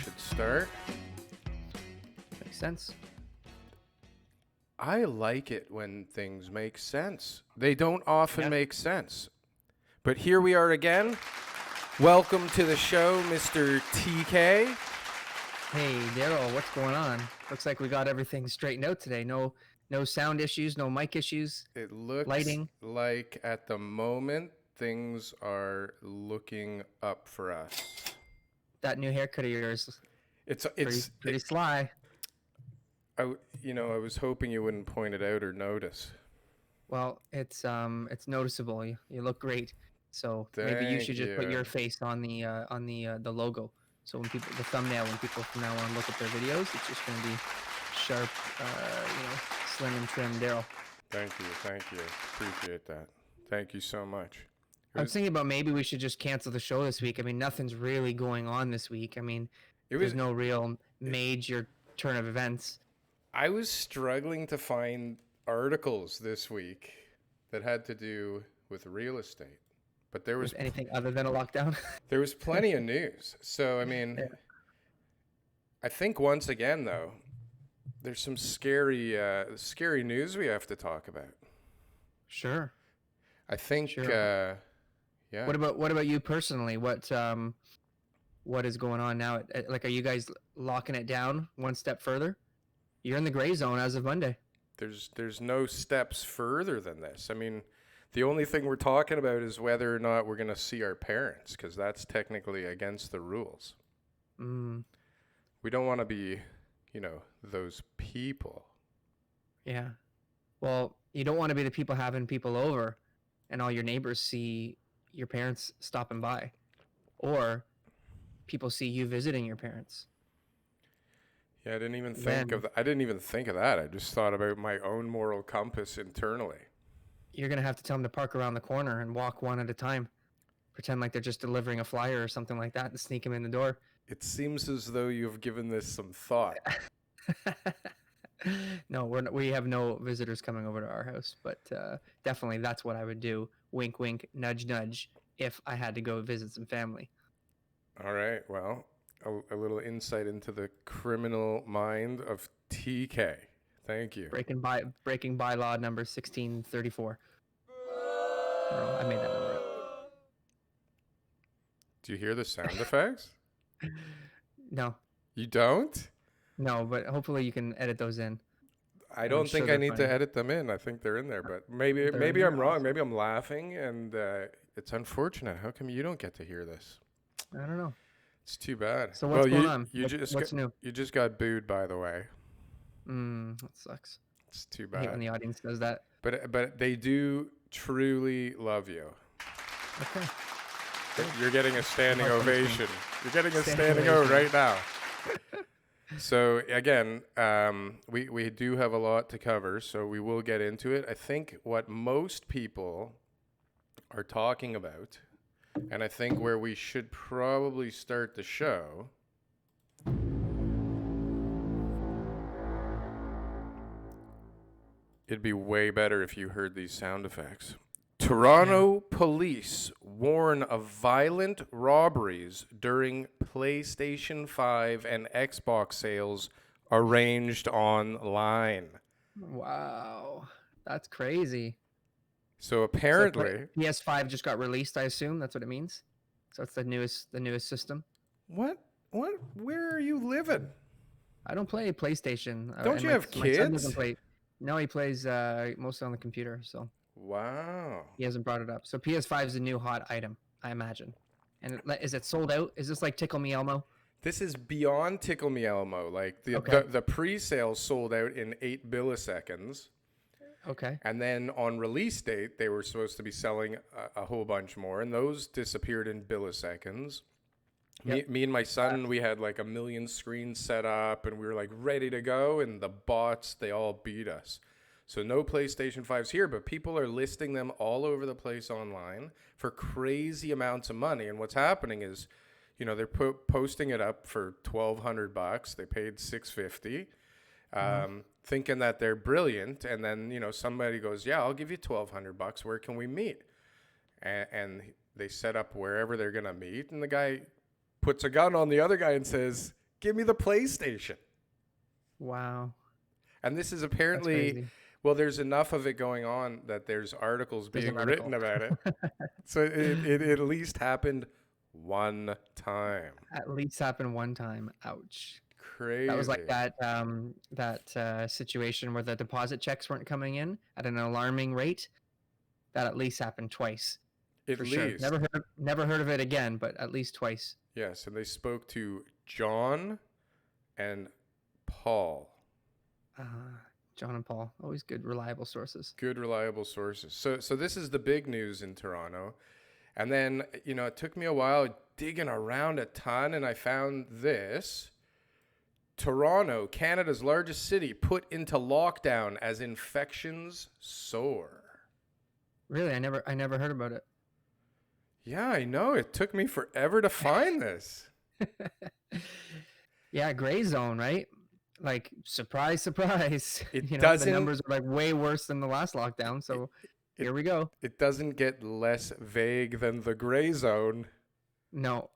should start. Makes sense. I like it when things make sense. They don't often make sense. But here we are again. Welcome to the show, Mr. TK. Hey, Darryl, what's going on? Looks like we got everything straightened out today. No sound issues, no mic issues. It looks Lighting. like at the moment things are looking up for us. That new haircut of yours, It's pretty sly. I was hoping you wouldn't point it out or notice. Well, it's noticeable. You look great. So maybe you Thank should just put you. your face on the logo. So when people, the thumbnail, when people from now on look at their videos, it's just going to be sharp, slim and trim Darryl. Thank you. Appreciate that. Thank you so much. I was thinking about maybe we should just cancel the show this week. I mean, nothing's really going on this week. I mean, there's no real major turn of events. I was struggling to find articles this week that had to do with real estate, but there was anything other than a lockdown. There was plenty of news. So I mean, I think once again though, there's some scary news we have to talk about. Sure. I think. Sure. Yeah. What about you personally? What is going on now? Like, are you guys locking it down one step further? You're in the gray zone as of Monday. There's no steps further than this. I mean, the only thing we're talking about is whether or not we're going to see our parents, because that's technically against the rules. We don't want to be, those people. Yeah. Well, you don't want to be the people having people over and all your neighbors see your parents stopping by, or people see you visiting your parents. Yeah, I didn't even think of that. I just thought about my own moral compass internally. You're going to have to tell them to park around the corner and walk one at a time. Pretend like they're just delivering a flyer or something like that and sneak them in the door. It seems as though you've given this some thought. No, we have no visitors coming over to our house, but definitely that's what I would do. Wink, wink, nudge, nudge, if I had to go visit some family. All right. Well, a little insight into the criminal mind of TK. Thank you. Breaking bylaw number 1634. Oh, I made that number up. Do you hear the sound effects? No. You don't? No, but hopefully you can edit those in. I don't think I need to edit them in. I think they're in there, but maybe I'm wrong. Maybe I'm laughing, and it's unfortunate. How come you don't get to hear this? I don't know. It's too bad. So what's going on? What's new? You just got booed, by the way. That sucks. It's too I hate bad. when the audience does that. But they do truly love you. Okay. You're getting a standing ovation. You're getting a standing O right now. So again, we do have a lot to cover, so we will get into it. I think what most people are talking about, and I think where we should probably start the show, it'd be way better if you heard these sound effects. Toronto police warn of violent robberies during PlayStation 5 and Xbox sales arranged online. Wow. That's crazy. So apparently... So PS5 just got released, I assume. That's what it means. So it's the newest system. What? Where are you living? I don't play PlayStation. Don't you have kids? My son doesn't play. No, he plays mostly on the computer, so... Wow. He hasn't brought it up. So PS5 is a new hot item, I imagine. And is it sold out? Is this like Tickle Me Elmo? This is beyond Tickle Me Elmo. Like the pre-sale sold out in 8 milliseconds. Okay. And then on release date, they were supposed to be selling a whole bunch more, and those disappeared in milliseconds. Yep. Me and my son, we had like 1 million screens set up, and we were like ready to go, and the bots, they all beat us. So no PlayStation 5s here, but people are listing them all over the place online for crazy amounts of money. And what's happening is, they're posting it up for $1,200. They paid $650, thinking that they're brilliant. And then, somebody goes, yeah, I'll give you $1,200. Where can we meet? And they set up wherever they're going to meet. And the guy puts a gun on the other guy and says, Give me the PlayStation. Wow. And this is That's apparently, crazy. well, there's enough of it going on that there's articles There's being an article. written about it. So it at least happened one time. At least happened one time. Ouch. That was like Crazy. that situation where the deposit checks weren't coming in at an alarming rate. That at least happened twice, At for sure. least. Never heard of it again, but at least twice. Yes. And they spoke to John and Paul. Uh, John and Paul, always good, reliable sources. Good, reliable sources. So this is the big news in Toronto. And then, it took me a while digging around a ton, and I found this. Toronto, Canada's largest city, put into lockdown as infections soar. Really, I never heard about it. Yeah, I know. It took me forever to find this. Yeah, gray zone, right? Like surprise, surprise. It The doesn't. numbers are like way worse than the last lockdown. So it- here we go. It doesn't get less vague than the gray zone. No,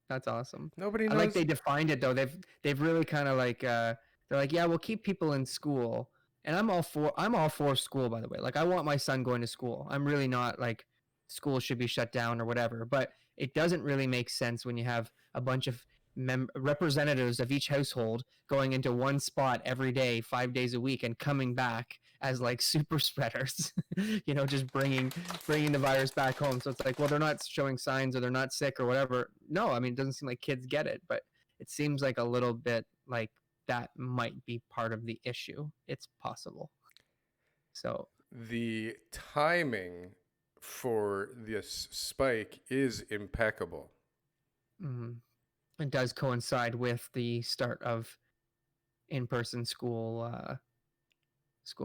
that's awesome. Nobody I like knows. they defined it though. They've really kind of like they're like, yeah, we'll keep people in school, and I'm all for school, by the way. Like I want my son going to school. I'm really not like school should be shut down or whatever. But it doesn't really make sense when you have a bunch of representatives of each household going into one spot every day, 5 days a week, and coming back as like super spreaders. Just bringing the virus back home. So it's like, well, they're not showing signs or they're not sick or whatever. No, I mean, it doesn't seem like kids get it, but it seems like a little bit like that might be part of the issue. It's possible. So The timing for this spike is impeccable. it does coincide with the start of in-person school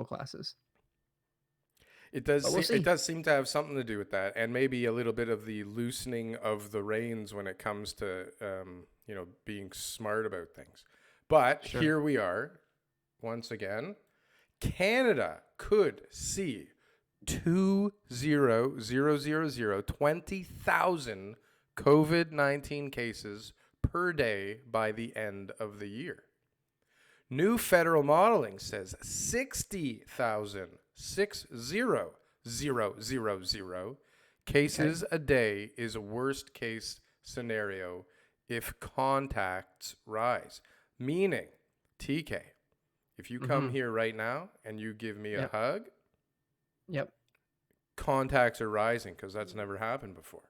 classes. It does. But we'll It does seem to have something to do with that, and maybe a little bit of the loosening of the reins when it comes to being smart about things. But Sure. here we are, once again. Canada could see 20,000 COVID-19 cases per day by the end of the year. New federal modeling says 60,000 cases a day is a worst case scenario if contacts rise. Meaning, TK, if you come here right now and you give me a hug, contacts are rising because that's never happened before.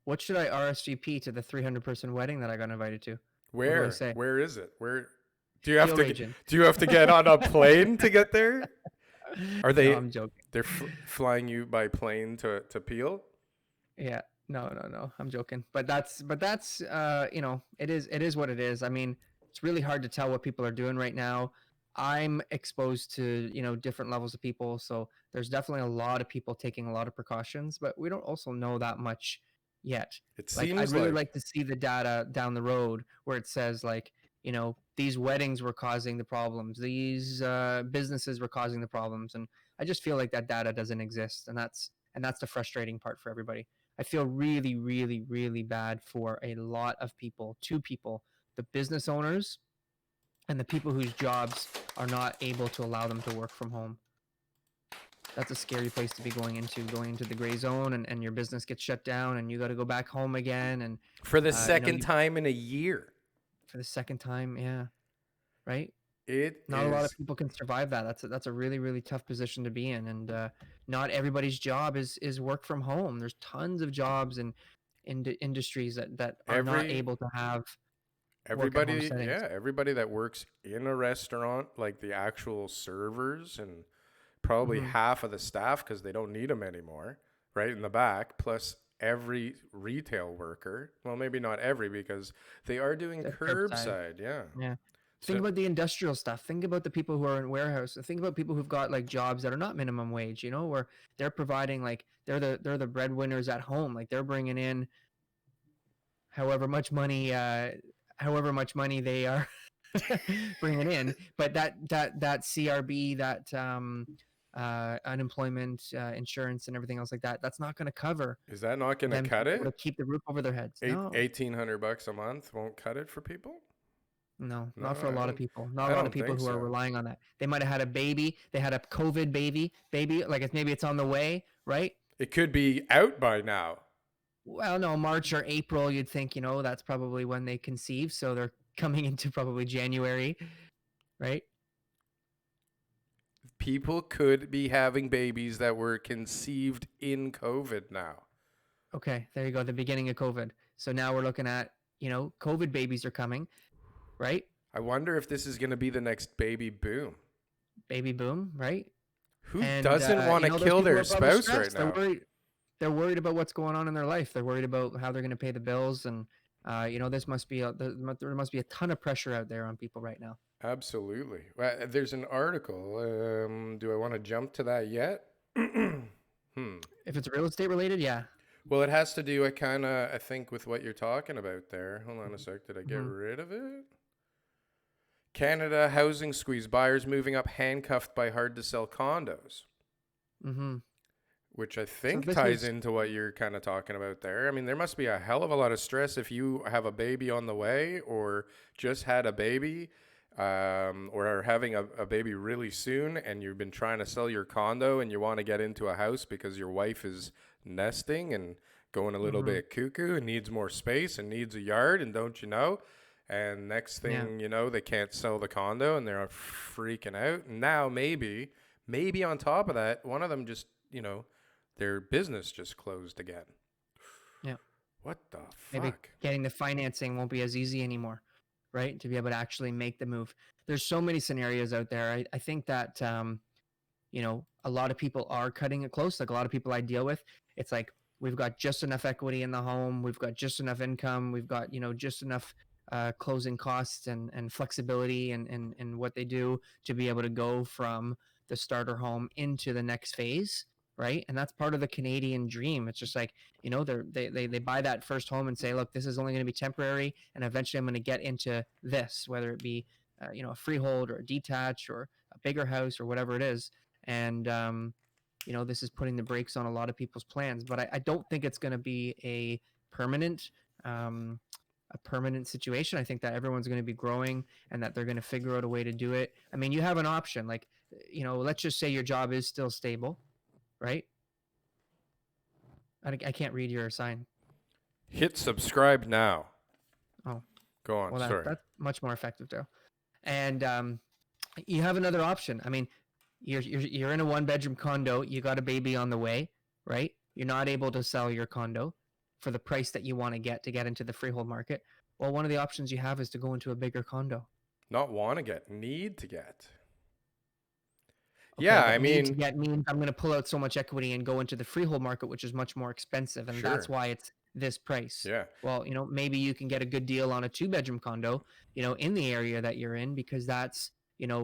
What should I RSVP to the 300-person wedding that I got invited to? Where? What do I say? Where is it? Where do you have Field to? agent. Do you have to get on a plane to get there? Are they? No, I'm joking. They're flying you by plane to Peel? Yeah. No. I'm joking. But that's it is what it is. I mean, it's really hard to tell what people are doing right now. I'm exposed to, different levels of people. So there's definitely a lot of people taking a lot of precautions, but we don't also know that much yet. It seems I'd really like to see the data down the road where it says these weddings were causing the problems. These businesses were causing the problems. And I just feel like that data doesn't exist. And that's the frustrating part for everybody. I feel really, really, really bad for a lot of people, two people, the business owners and the people whose jobs are not able to allow them to work from home. That's a scary place to be going into the gray zone, and your business gets shut down and you got to go back home again. And for the second time in a year. For the second time, yeah. Right? A lot of people can survive that. That's a really, really tough position to be in. And not everybody's job is work from home. There's tons of jobs and industries that are not able to have everybody that works in a restaurant, like the actual servers and probably half of the staff because they don't need them anymore, right in the back, plus every retail worker. Well, maybe not every, because they are doing curbside. Yeah. Think about the industrial stuff. Think about the people who are in warehouse. Think about people who've got like jobs that are not minimum wage, where they're providing, like they're the breadwinners at home. Like they're bringing in however much money they are bringing in. But that CRB, that unemployment insurance and everything else like that, that's not going to cover. Is that not going to cut it? To keep the roof over their heads. No. $1,800 a month won't cut it for people. No, No, not for a lot of people. Not I a lot of don't people think who are so. relying on that. They might have had a baby. They had a COVID baby. Like maybe it's on the way, right? It could be out by now. Well, no, March or April. You'd think, that's probably when they conceive. So they're coming into probably January, right? People could be having babies that were conceived in COVID now. Okay, there you go. The beginning of COVID. So now we're looking at, COVID babies are coming, right? I wonder if this is going to be the next baby boom. Baby boom, right? Who And doesn't want to those kill people their are probably spouse right stressed. They're now? worried. They're worried about what's going on in their life. They're worried about how they're going to pay the bills, and this must be there must be a ton of pressure out there on people right now. Absolutely. There's an article. Do I want to jump to that yet? If it's real estate related, yeah. Well, it has to do, I think, with what you're talking about there. Hold on a sec. Did I get Mm-hmm. rid of it? Canada housing squeeze. Buyers moving up handcuffed by hard to sell condos. Mm-hmm. Which I So think this ties was. into what you're kind of talking about there. I mean, there must be a hell of a lot of stress if you have a baby on the way or just had a baby or are having a baby really soon and you've been trying to sell your condo and you want to get into a house because your wife is nesting and going a little Mm-hmm. bit cuckoo and needs more space and needs a yard and don't you know? And next Yeah. thing you know, they can't sell the condo and they're freaking out. And now maybe on top of that, one of them just, their business just closed again. Yeah. What the Maybe fuck? getting the financing won't be as easy anymore, right? To be able to actually make the move. There's so many scenarios out there. I think that a lot of people are cutting it close. Like a lot of people I deal with, it's like we've got just enough equity in the home, we've got just enough income, we've got just enough closing costs and flexibility and what they do to be able to go from the starter home into the next phase, right? And that's part of the Canadian dream. It's just like they buy that first home and say, look, this is only going to be temporary, and eventually I'm going to get into this, whether it be a freehold or a detached or a bigger house or whatever it is. And this is putting the brakes on a lot of people's plans. But I don't think it's going to be um, a permanent situation. I think that everyone's going to be growing and that they're going to figure out a way to do it. I mean, you have an option. Like, let's just say your job is still stable, right? I can't read your sign. Hit subscribe now. Oh, Go on. well, Sorry. that's much more effective, though. And you have another option. I mean, you're in a 1-bedroom condo. You got a baby on the way, right? You're not able to sell your condo for the price that you want to get into the freehold market. Well, one of the options you have is to go into a bigger condo. Not want to get, need to get. Okay, Yeah, I but need to mean, get means I'm going to pull out so much equity and go into the freehold market, which is much more expensive, and that's sure. why it's this price. Yeah. Well, maybe you can get a good deal on a 2-bedroom condo, in the area that you're in because that's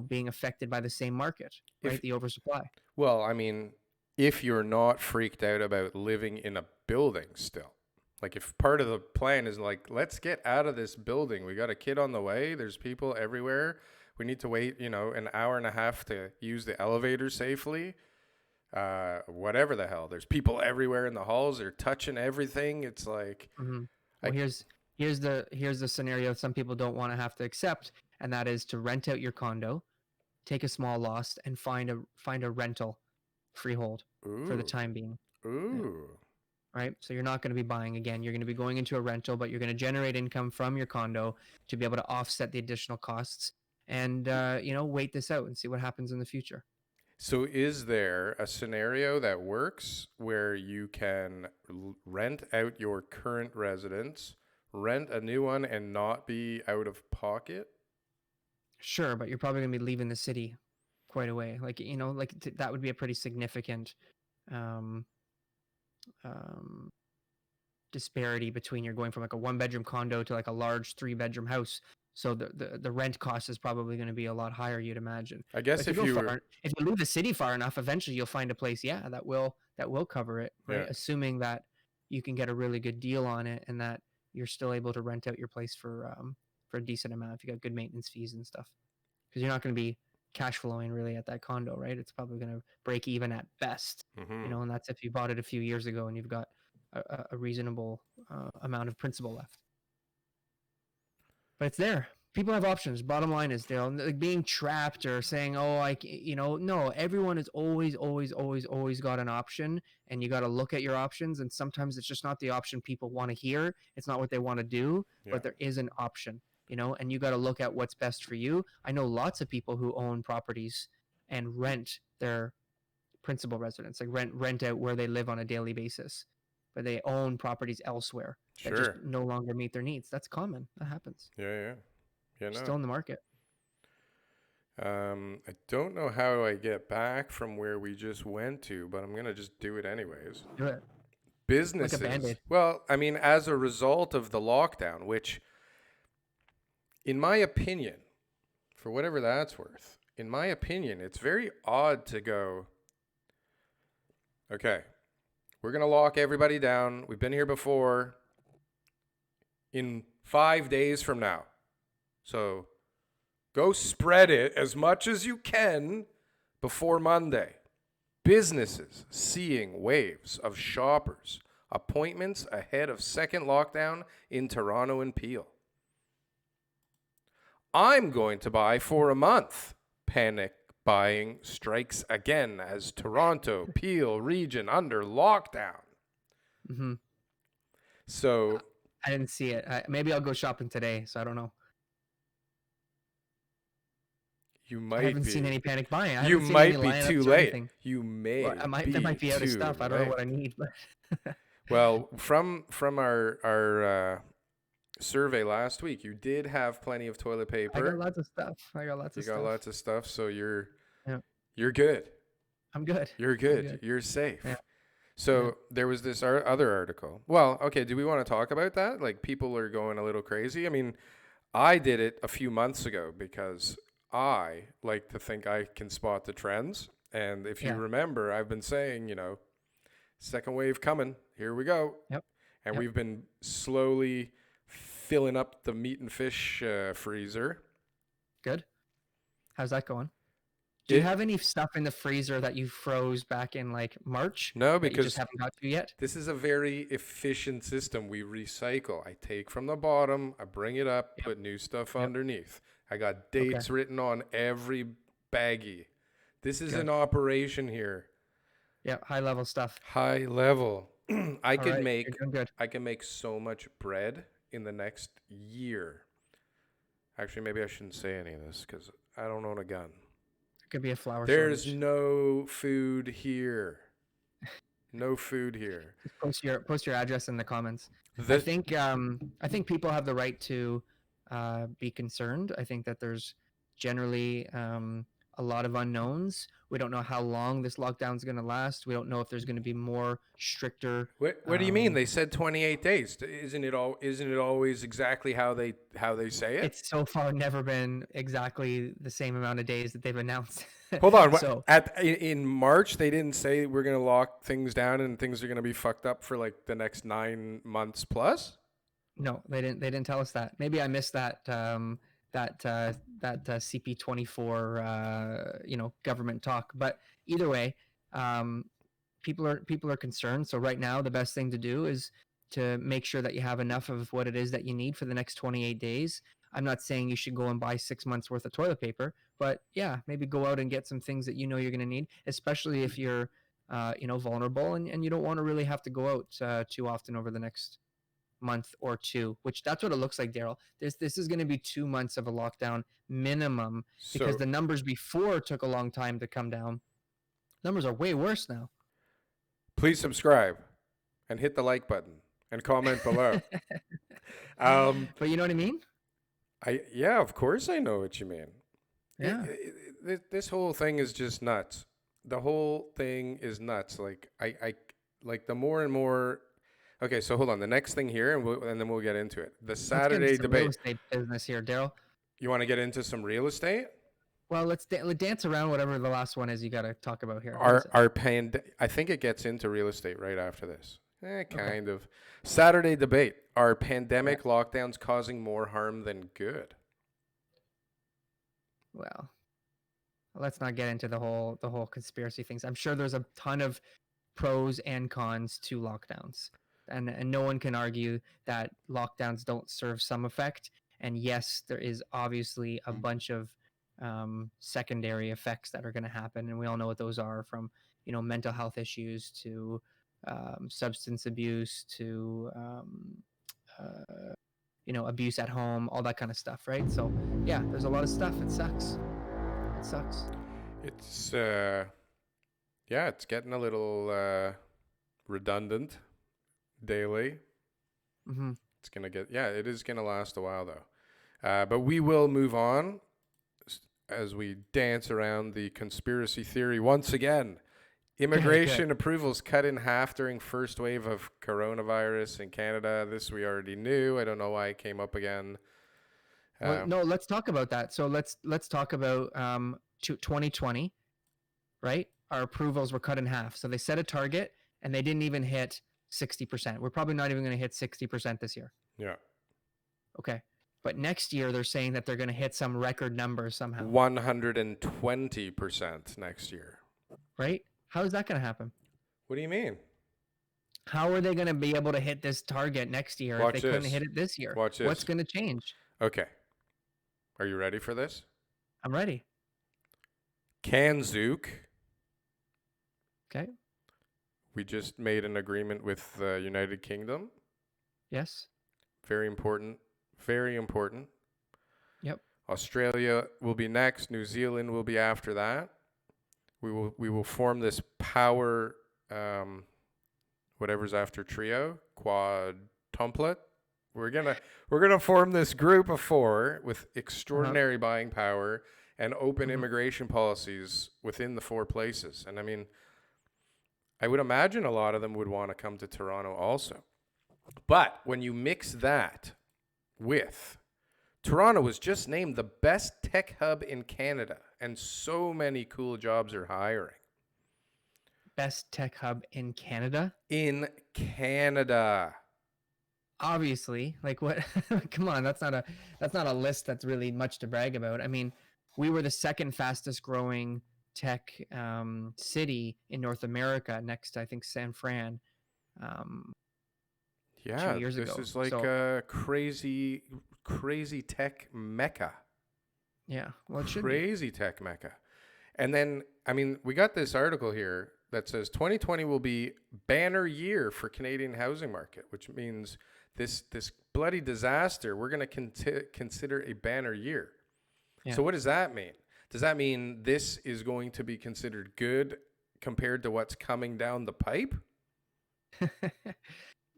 being affected by the same market, right? If The oversupply. Well, I mean, if you're not freaked out about living in a building still. Like if part of the plan is like, let's get out of this building. We got a kid on the way. There's people everywhere. We need to wait, an hour and a half to use the elevator safely. Whatever the hell. There's people everywhere in the halls. They're touching everything. It's like, Mm-hmm. I, Well, here's the scenario some people don't want to have to accept, and that is to rent out your condo, take a small loss, and find a rental freehold for the ooh, time being. Yeah. ooh. Right. So you're not going to be buying again. You're going to be going into a rental, but you're going to generate income from your condo to be able to offset the additional costs and wait this out and see what happens in the future. So is there a scenario that works where you can rent out your current residence, rent a new one and not be out of pocket? Sure, but you're probably going to be leaving the city quite a way. Like that would be a pretty significant um, um, disparity between you're going from like a 1-bedroom condo to like a large 3-bedroom house. So the rent cost is probably going to be a lot higher, you'd imagine. I But guess if you if go you were, far, if you leave the city far enough, eventually you'll find a place, yeah, that will cover it, right? yeah. Assuming that you can get a really good deal on it and that you're still able to rent out your place for a decent amount if you got good maintenance fees and stuff. Because you're not going to be cash flowing really at that condo, right? It's probably going to break even at best, Mm-hmm. and that's if you bought it a few years ago and you've got a reasonable amount of principal left. But it's there. People have options. Bottom line is, they're like being trapped or saying, "Oh, no." Everyone has always got an option, and you got to look at your options. And sometimes it's just not the option people want to hear. It's not what they want to do, Yeah. but there is an option, and you got to look at what's best for you. I know lots of people who own properties and rent their principal residence, like rent out where they live on a daily basis, but they own properties elsewhere that just Sure. no longer meet their needs. That's common. That happens. Yeah. No. Still in the market. I don't know how I get back from where we just went to, but I'm gonna just do it anyways. Do it. Businesses. Like a Band-Aid. Well, I mean, as a result of the lockdown, which, in my opinion, for whatever that's worth, in my opinion, it's very odd to go, okay, we're gonna lock everybody down. We've been here before. In 5 days from now. So go spread it as much as you can before Monday. Businesses seeing waves of shoppers, appointments ahead of second lockdown in Toronto and Peel. I'm going to buy for a month. Panic buying strikes again as Toronto, Peel region under lockdown. Mm-hmm. So I didn't see it. Maybe I'll go shopping today, so I don't know. you might I haven't be. seen any panic buying. You might be too late. You may. Well, they might be out of stuff. I don't know what I need. But Well, from our survey last week, you did have plenty of toilet paper. I got lots of stuff. You got lots of stuff, so you're Yeah. you're good. I'm good. You're good. good. You're safe. Yeah. So there was this other article. Well, okay, do we want to talk about that? Like, people are going a little crazy. I mean, I did it a few months ago because I like to think I can spot the trends. And if you Yeah. remember, I've been saying, second wave coming. Here we go. Yep. And Yep. we've been slowly filling up the meat and fish freezer. Good. How's that going? Do you have any stuff in the freezer that you froze back in like March? No, that you because just haven't got to yet. this is a very efficient system. We recycle. I take from the bottom, I bring it up, Yep. put new stuff Yep. underneath. I got dates written on every baggie. This is Good. an operation here. Yeah, high level stuff. High level. I All could right, make you're doing good. I can make so much bread in the next year. Actually, maybe I shouldn't say any of this because I don't own a gun. It could be a flour There's shortage. no food here. No food here. Just post your address in the comments. I The- think people have the right to be concerned. I think that there's generally a lot of unknowns. We don't know how long this lockdown is going to last. We don't know if there's going to be more stricter. What do you mean? They said 28 days. Isn't it always exactly how they say it? It's so far never been exactly the same amount of days that they've announced. Hold on. So In March, they didn't say we're going to lock things down and things are going to be fucked up for like the next 9 months plus? no, they didn't tell us that. Maybe I missed that CP24 government talk. But either way, people are concerned. So right now, the best thing to do is to make sure that you have enough of what it is that you need for the next 28 days. I'm not saying you should go and buy 6 months worth of toilet paper, but yeah, maybe go out and get some things that you're going to need, especially if you're vulnerable and you don't want to really have to go out too often over the next month or two, which that's what it looks like, Darryl. This is going to be 2 months of a lockdown minimum, because the numbers before took a long time to come down. Numbers are way worse now. Please subscribe and hit the like button and comment below. But you know what I mean? Yeah, of course I know what you mean. Yeah. This whole thing is just nuts. The whole thing is nuts. Like I like the more and more. Okay, so hold on. The next thing here, and then we'll get into it. The Saturday Let's get into some real debate. estate business here, Darryl. You want to get into some real estate? Well, let's dance around whatever the last one is you got to talk about here. I think it gets into real estate right after this. Kind of. Saturday debate. Are pandemic lockdowns causing more harm than good? Well, let's not get into the whole conspiracy things. I'm sure there's a ton of pros and cons to lockdowns, and no one can argue that lockdowns don't serve some effect. And yes, there is obviously a bunch of secondary effects that are going to happen, and we all know what those are, from mental health issues to substance abuse to abuse at home, all that kind of stuff, right? So yeah, there's a lot of stuff. It sucks. It sucks. It's it's getting a little redundant daily. Mm-hmm. It's gonna get it is gonna last a while though. But we will move on as we dance around the conspiracy theory once again. Immigration approvals cut in half during first wave of coronavirus in Canada. This we already knew. I don't know why it came up again. Well, no, let's talk about that. So let's talk about 2020, right? Our approvals were cut in half. So they set a target and they didn't even hit 60%. We're probably not even going to hit 60% this year. Yeah. Okay. But next year they're saying that they're going to hit some record number somehow. 120% next year. Right? How is that going to happen? What do you mean? How are they going to be able to hit this target next year if they couldn't hit it this year? Watch this. What's going to change? Okay. Are you ready for this? I'm ready. Canzuk. Okay. We just made an agreement with the United Kingdom. Yes. Very important. Very important. Yep. Australia will be next. New Zealand will be after that. We will form this power, whatever's after trio, quadruplet. We're gonna form this group of 4 with extraordinary buying power and open immigration policies within the 4 places. And I mean, I would imagine a lot of them would want to come to Toronto also. But when you mix that with Toronto was just named the best tech hub in Canada, and so many cool jobs are hiring. Best tech hub in Canada? In Canada. Obviously, like what? Come on, that's not a list that's really much to brag about. I mean, we were the second fastest growing tech city in North America, next to, I think, San Fran. 2 years ago. This is like a crazy tech mecca. Yeah, well, it should crazy tech mecca. And then, I mean, we got this article here that says 2020 will be banner year for Canadian housing market, which means this bloody disaster we're going to consider a banner year. Yeah. So what does that mean? Does that mean this is going to be considered good compared to what's coming down the pipe?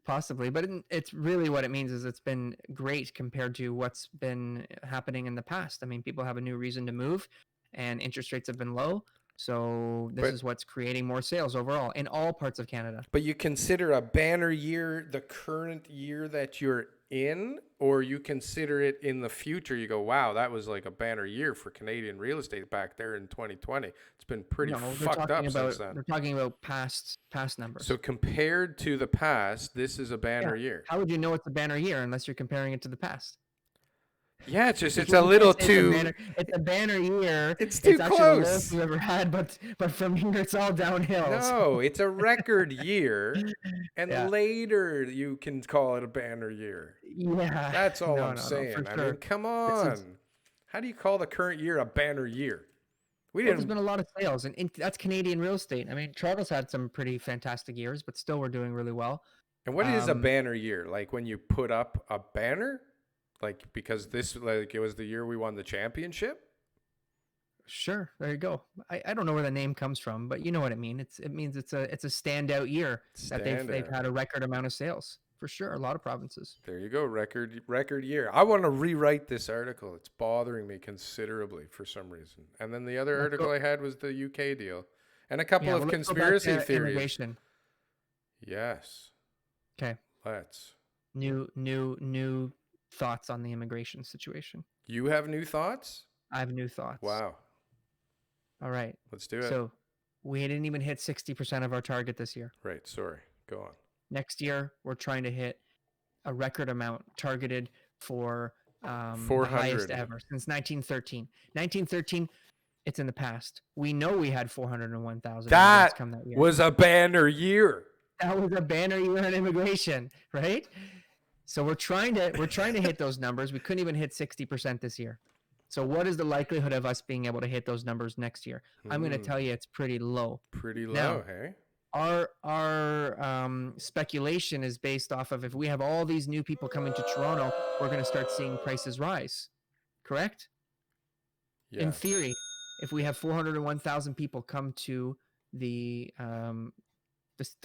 Possibly, but it's really what it means is it's been great compared to what's been happening in the past. I mean, people have a new reason to move, and interest rates have been low. So this is what's creating more sales overall in all parts of Canada. But you consider a banner year the current year that you're in, or you consider it in the future? You go, wow, that was like a banner year for Canadian real estate back there in 2020. It's been pretty fucked up since then. They're talking about past numbers. So compared to the past, this is a banner year. How would you know it's a banner year unless you're comparing it to the past? Yeah, it's a little too. It's a banner year. It's too close. The lowest we've ever had, but from here it's all downhill. No, it's a record year, and later you can call it a banner year. Yeah, that's all I'm saying. I mean, come on. How do you call the current year a banner year? There's been a lot of sales, and that's Canadian real estate. I mean, Toronto's had some pretty fantastic years, but still we're doing really well. And what is a banner year? Like when you put up a banner? Like, because it was the year we won the championship? Sure, there you go. I don't know where the name comes from, but you know what it means. It means it's a standout year that they've had a record amount of sales. For sure, a lot of provinces. There you go, record year. I want to rewrite this article. It's bothering me considerably for some reason. And then the other article I had was the UK deal. And a couple of conspiracy theories. Immigration. Yes. Okay. Let's. New thoughts on the immigration situation. You have new thoughts? I have new thoughts. Wow. All right. Let's do it. So we didn't even hit 60% of our target this year. Right. Sorry. Go on. Next year, we're trying to hit a record amount targeted for 400. The highest ever since 1913. 1913, it's in the past. We know we had 401,000. That was a banner year. That was a banner year in immigration, right? So we're trying to hit those numbers. We couldn't even hit 60% this year. So what is the likelihood of us being able to hit those numbers next year? I'm going to tell you it's pretty low. Pretty low, Now, hey? Our speculation is based off of if we have all these new people coming to Toronto, we're going to start seeing prices rise. Correct? Yes. In theory, if we have 401,000 people come to the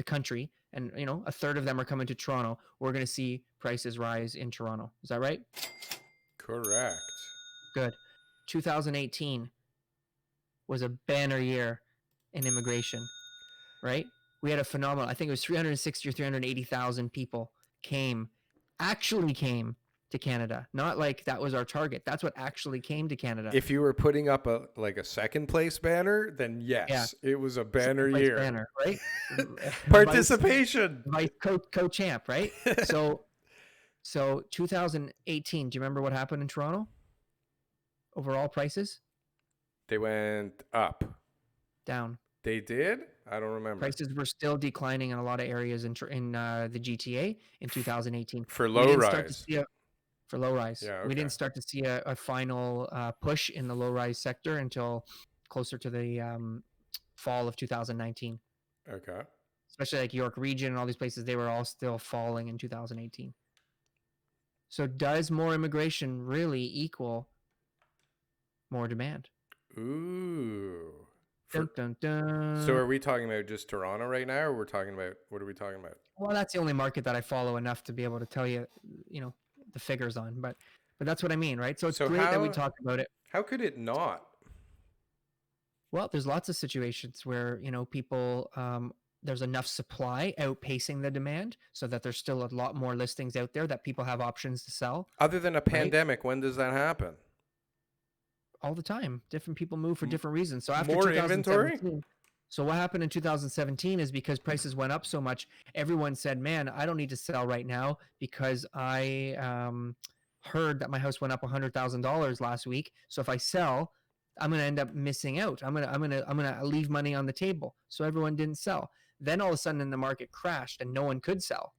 country, and a third of them are coming to Toronto, we're going to see prices rise in Toronto. Is that right? Correct. Good. 2018 was a banner year in immigration, right? We had a phenomenal, I think it was 360 or 380,000 people actually came to Canada. Not like that was our target. That's what actually came to Canada. If you were putting up a second place banner, then yes, it was a banner year. Banner, right? Participation. Vice co-champ, right? So 2018, do you remember what happened in Toronto? Overall prices? They went up. Down. They did? I don't remember. Prices were still declining in a lot of areas in the GTA in 2018. For low rise. For low rise. Yeah, okay. We didn't start to see a final push in the low rise sector until closer to the fall of 2019. Okay. Especially like York region and all these places, they were all still falling in 2018. So does more immigration really equal more demand? Ooh. Dun, dun, dun. So are we talking about just Toronto right now, or we're talking about, what are we talking about? Well, that's the only market that I follow enough to be able to tell you, the figures on. But that's what I mean, right? So it's great that we talk about it. How could it not? Well, there's lots of situations where, people, there's enough supply outpacing the demand so that there's still a lot more listings out there that people have options to sell. Other than a pandemic, when does that happen? All the time. Different people move for different reasons. So after more inventory? So what happened in 2017 is because prices went up so much, everyone said, man, I don't need to sell right now because I heard that my house went up $100,000 last week. So if I sell, I'm going to end up missing out. I'm going to leave money on the table. So everyone didn't sell. Then all of a sudden the market crashed and no one could sell,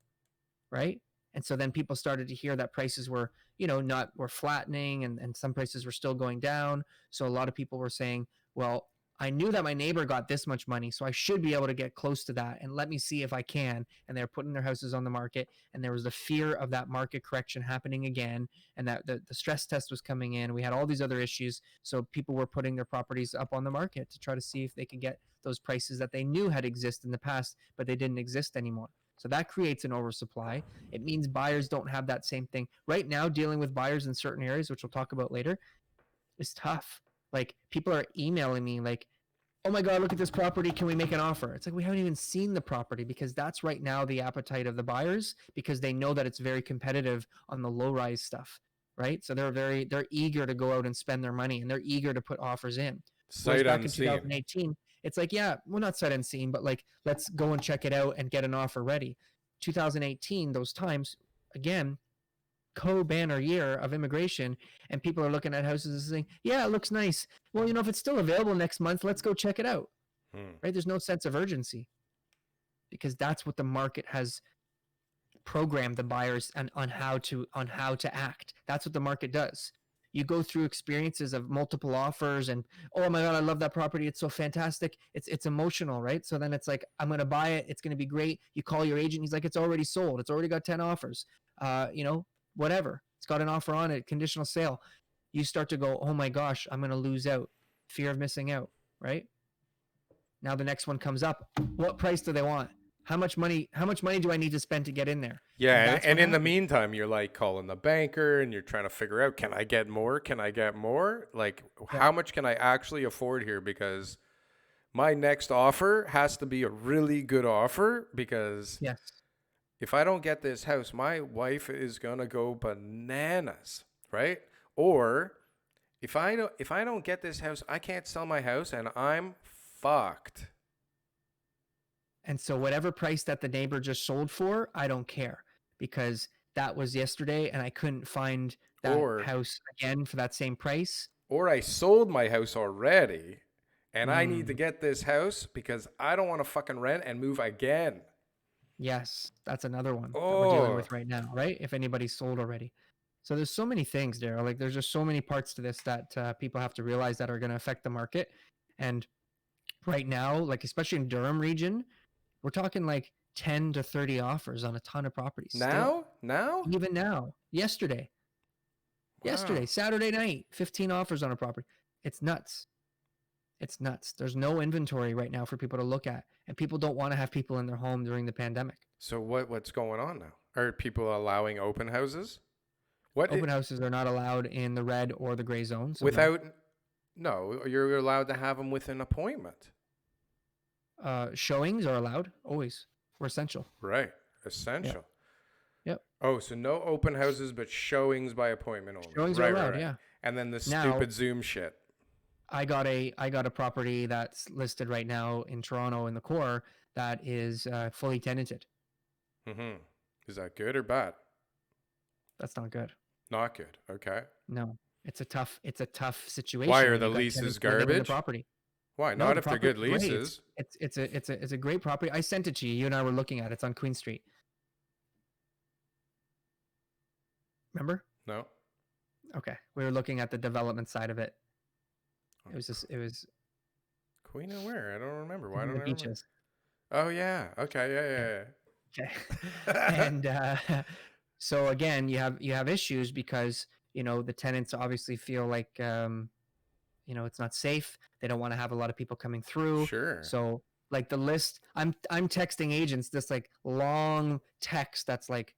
right? And so then people started to hear that prices were, were flattening and some prices were still going down. So a lot of people were saying, well, I knew that my neighbor got this much money, so I should be able to get close to that and let me see if I can. And they're putting their houses on the market, and there was the fear of that market correction happening again, and that the stress test was coming in. We had all these other issues, so people were putting their properties up on the market to try to see if they could get those prices that they knew had existed in the past, but they didn't exist anymore. So that creates an oversupply. It means buyers don't have that same thing. Right now, dealing with buyers in certain areas, which we'll talk about later, is tough. Like, people are emailing me like, oh my God, look at this property. Can we make an offer? It's like, we haven't even seen the property, because that's right now the appetite of the buyers, because they know that it's very competitive on the low rise stuff, right? So they're eager to go out and spend their money, and they're eager to put offers in. Sight back unseen. In 2018, it's like, yeah, well, not sight unseen, but like, let's go and check it out and get an offer ready. 2018, those times, again, co-banner year of immigration, and people are looking at houses and saying, yeah, it looks nice. Well, if it's still available next month, let's go check it out. Right? There's no sense of urgency, because that's what the market has programmed the buyers on how to act. That's what the market does. You go through experiences of multiple offers and, oh my God, I love that property. It's so fantastic. It's emotional, right? So then it's like, I'm going to buy it. It's going to be great. You call your agent. He's like, it's already sold. It's already got 10 offers. Whatever. It's got an offer on it, conditional sale. You start to go, oh my gosh, I'm going to lose out. Fear of missing out, right? Now the next one comes up. What price do they want? How much money do I need to spend to get in there? Yeah, and in the meantime, you're like calling the banker and you're trying to figure out, can I get more? Can I get more? Like, how much can I actually afford here? Because my next offer has to be a really good offer, because yes. If I don't get this house, my wife is going to go bananas, right? Or if I don't get this house, I can't sell my house and I'm fucked. And so whatever price that the neighbor just sold for, I don't care, because that was yesterday and I couldn't find that house again for that same price. Or I sold my house already and I need to get this house because I don't want to fucking rent and move again. Yes, that's another one that we're dealing Oh, with right now, right? If anybody's sold already. So there's so many things, Daryl. Like there's just so many parts to this that people have to realize that are going to affect the market. And right now, like especially in Durham region, we're talking like 10 to 30 offers on a ton of properties still. now? Even now, yesterday, Wow. Saturday night, 15 offers on a property. It's nuts. It's nuts. There's no inventory right now for people to look at, and people don't want to have people in their home during the pandemic. So what's going on now? Are people allowing open houses? What Open houses are not allowed in the red or the gray zone, so no. without no, you're allowed to have them with an appointment. Showings are allowed always. We're essential. Right. Yep. Essential. Yep. Oh, so no open houses but showings by appointment only. Showings are Right, allowed. right. Yeah. And then the Now stupid Zoom shit. I got a property that's listed right now in Toronto in the core that is fully tenanted. Mhm. Is that good or bad? That's not good. Not good. Okay. No, it's a tough Why situation are when the you've got tenants leases living in the garbage? property. Why? No, Not the if they're property good is great. leases. It's a great property. I sent it to you. You and I were looking at it. It's on Queen Street. Remember? No. Okay, we were looking at the development side of it. Oh, It was Queen of where? I don't remember. Why in don't the I remember? beaches. Oh yeah. Okay. Yeah. Yeah. Okay. Yeah. Yeah. And so again, you have issues because the tenants obviously feel like it's not safe. They don't want to have a lot of people coming through. Sure. So like the list, I'm texting agents this like long text that's like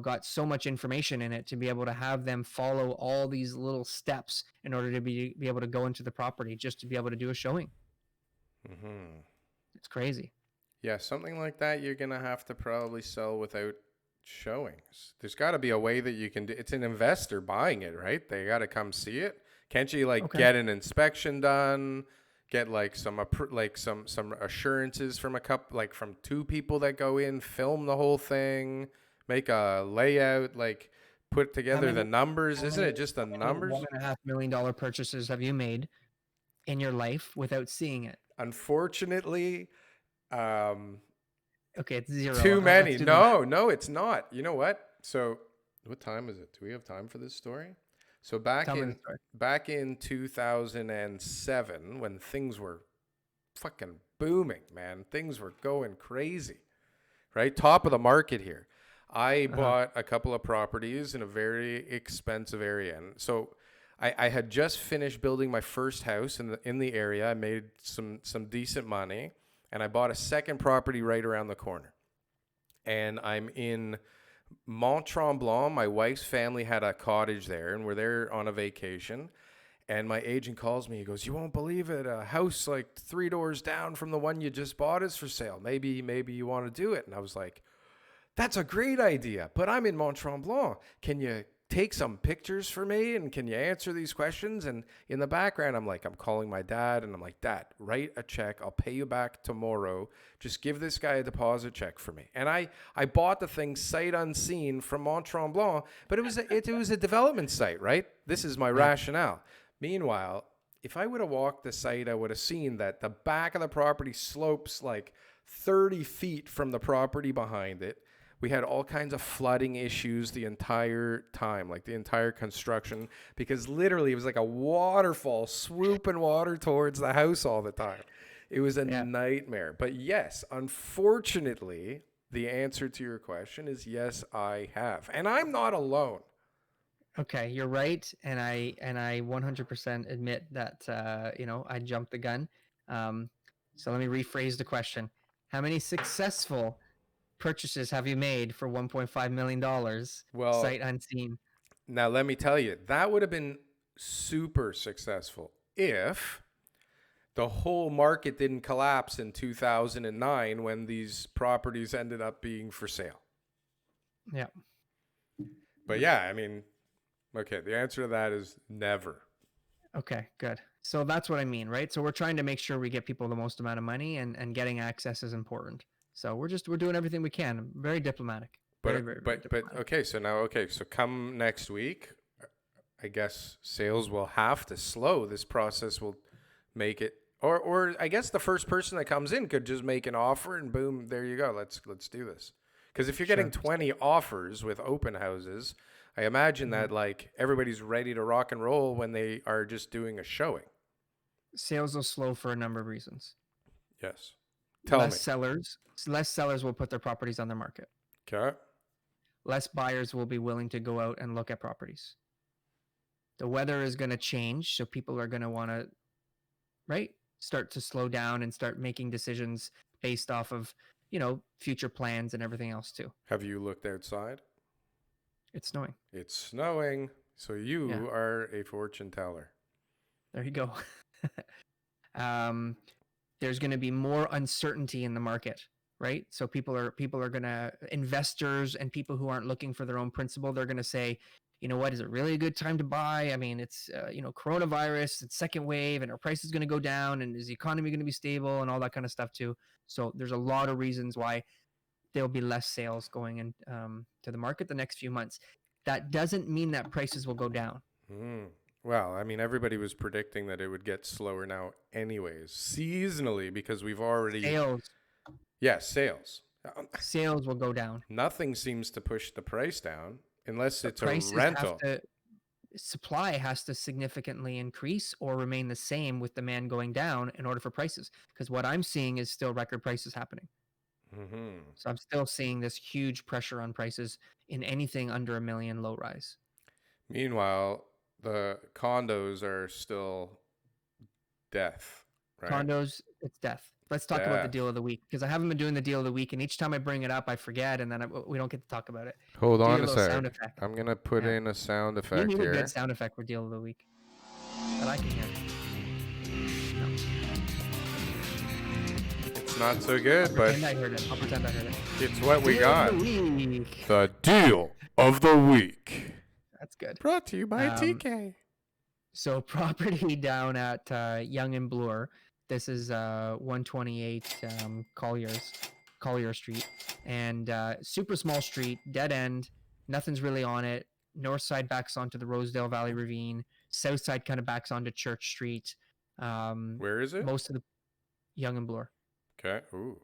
got so much information in it to be able to have them follow all these little steps in order to be able to go into the property just to be able to do a showing. Mhm. It's crazy. Yeah, something like that you're going to have to probably sell without showings. There's got to be a way that you can do it's an investor buying it, right? They got to come see it. Can't you like Okay. get an inspection done, get like some assurances from a couple like from two people that go in, film the whole thing, make a layout, like put together the numbers. Isn't it just the How many numbers? $1.5 million purchases have you made in your life without seeing it? Unfortunately, um Okay, it's zero. too Let's many. do the math. No, it's not. You know what? So, what time is it? Do we have time for this story? So Tell me the story. back in 2007 when things were fucking booming, man. Things were going crazy. Right? Top of the market here. I bought a couple of properties in a very expensive area. And so I had just finished building my first house in the area. I made some decent money. And I bought a second property right around the corner. And I'm in Mont Tremblant. My wife's family had a cottage there, and we're there on a vacation. And my agent calls me. He goes, "You won't believe it. A house like 3 doors down from the one you just bought is for sale. Maybe you want to do it." And I was like, "That's a great idea, but I'm in Mont Tremblant. Can you take some pictures for me and can you answer these questions?" And in the background, I'm calling my dad and I'm like, "Dad, write a check. I'll pay you back tomorrow. Just give this guy a deposit check for me." And I bought the thing sight unseen from Mont Tremblant, but it was a development site, right? This is my rationale. Meanwhile, if I would have walked the site, I would have seen that the back of the property slopes like 30 feet from the property behind it. We had all kinds of flooding issues the entire time, like the entire construction, because literally it was like a waterfall swooping water towards the house all the time. It was a nightmare. But yes, unfortunately, the answer to your question is yes, I have. And I'm not alone. Okay, you're right, and I 100% admit that I jumped the gun. So let me rephrase the question: how many successful purchases have you made for $1.5 million Well, sight unseen? now let me tell you, that would have been super successful if the whole market didn't collapse in 2009 when these properties ended up being for sale. Yeah. But yeah, I mean, okay, the answer to that is never. Okay, good. So that's what I mean, right? So we're trying to make sure we get people the most amount of money, and getting access is important. So we're doing everything we can. Very diplomatic. Very, very, very diplomatic. Okay, so come next week, I guess sales will have to slow. This process will make it Or I guess the first person that comes in could just make an offer and boom, there you go. Let's do this. Because if you're getting Sure. 20 offers with open houses, I imagine Mhm. that like everybody's ready to rock and roll when they are just doing a showing. Sales will slow for a number of reasons. Yes. Tell Less me. sellers, less sellers will put their properties on the market. Okay. Less buyers will be willing to go out and look at properties. The weather is going to change, so people are going to want to, right, start to slow down and start making decisions based off of, future plans and everything else too. Have you looked outside? It's snowing. It's snowing, so Yeah, you are a fortune teller. there you go. um, there's going to be more uncertainty in the market, right? So people are going to, investors and people who aren't looking for their own principal, they're going to say, you know what, is it really a good time to buy? I mean, it's coronavirus, it's second wave, and our price is going to go down, and is the economy going to be stable, and all that kind of stuff too. So there's a lot of reasons why there'll be less sales going in to the market the next few months. That doesn't mean that prices will go down. Hmm. Well, I mean, everybody was predicting that it would get slower now, anyways, seasonally, because we've already. Sales Yeah, sales. sales will go down. Nothing seems to push the price down unless But it's a prices have rental. to supply has to significantly increase or remain the same with demand going down in order for prices. Because what I'm seeing is still record prices happening. Hmm. So I'm still seeing this huge pressure on prices in anything under a million low rise. Meanwhile, the condos are still death, right? Condos, it's death. Let's talk about the Death. deal of the week because I haven't been doing the deal of the week, and each time I bring it up, I forget, and then we don't get to talk about it. Hold Do on your a little sound sec. effect. I'm gonna put Yeah, in a sound you effect need a good here. sound effect for deal of the week that I can hear. No, It's not so good, but pretend I heard it. I'll pretend I heard it. it's what we Deal got. of the week. The deal of the week. That's good. Brought to you by Um, TK. So property down at Young and Bloor. This is 128 Collier Street, and super small street, dead end. Nothing's really on it. North side backs onto the Rosedale Valley Ravine. South side kind of backs onto Church Street. Where is it? Most of the Young and Bloor, Okay. Ooh.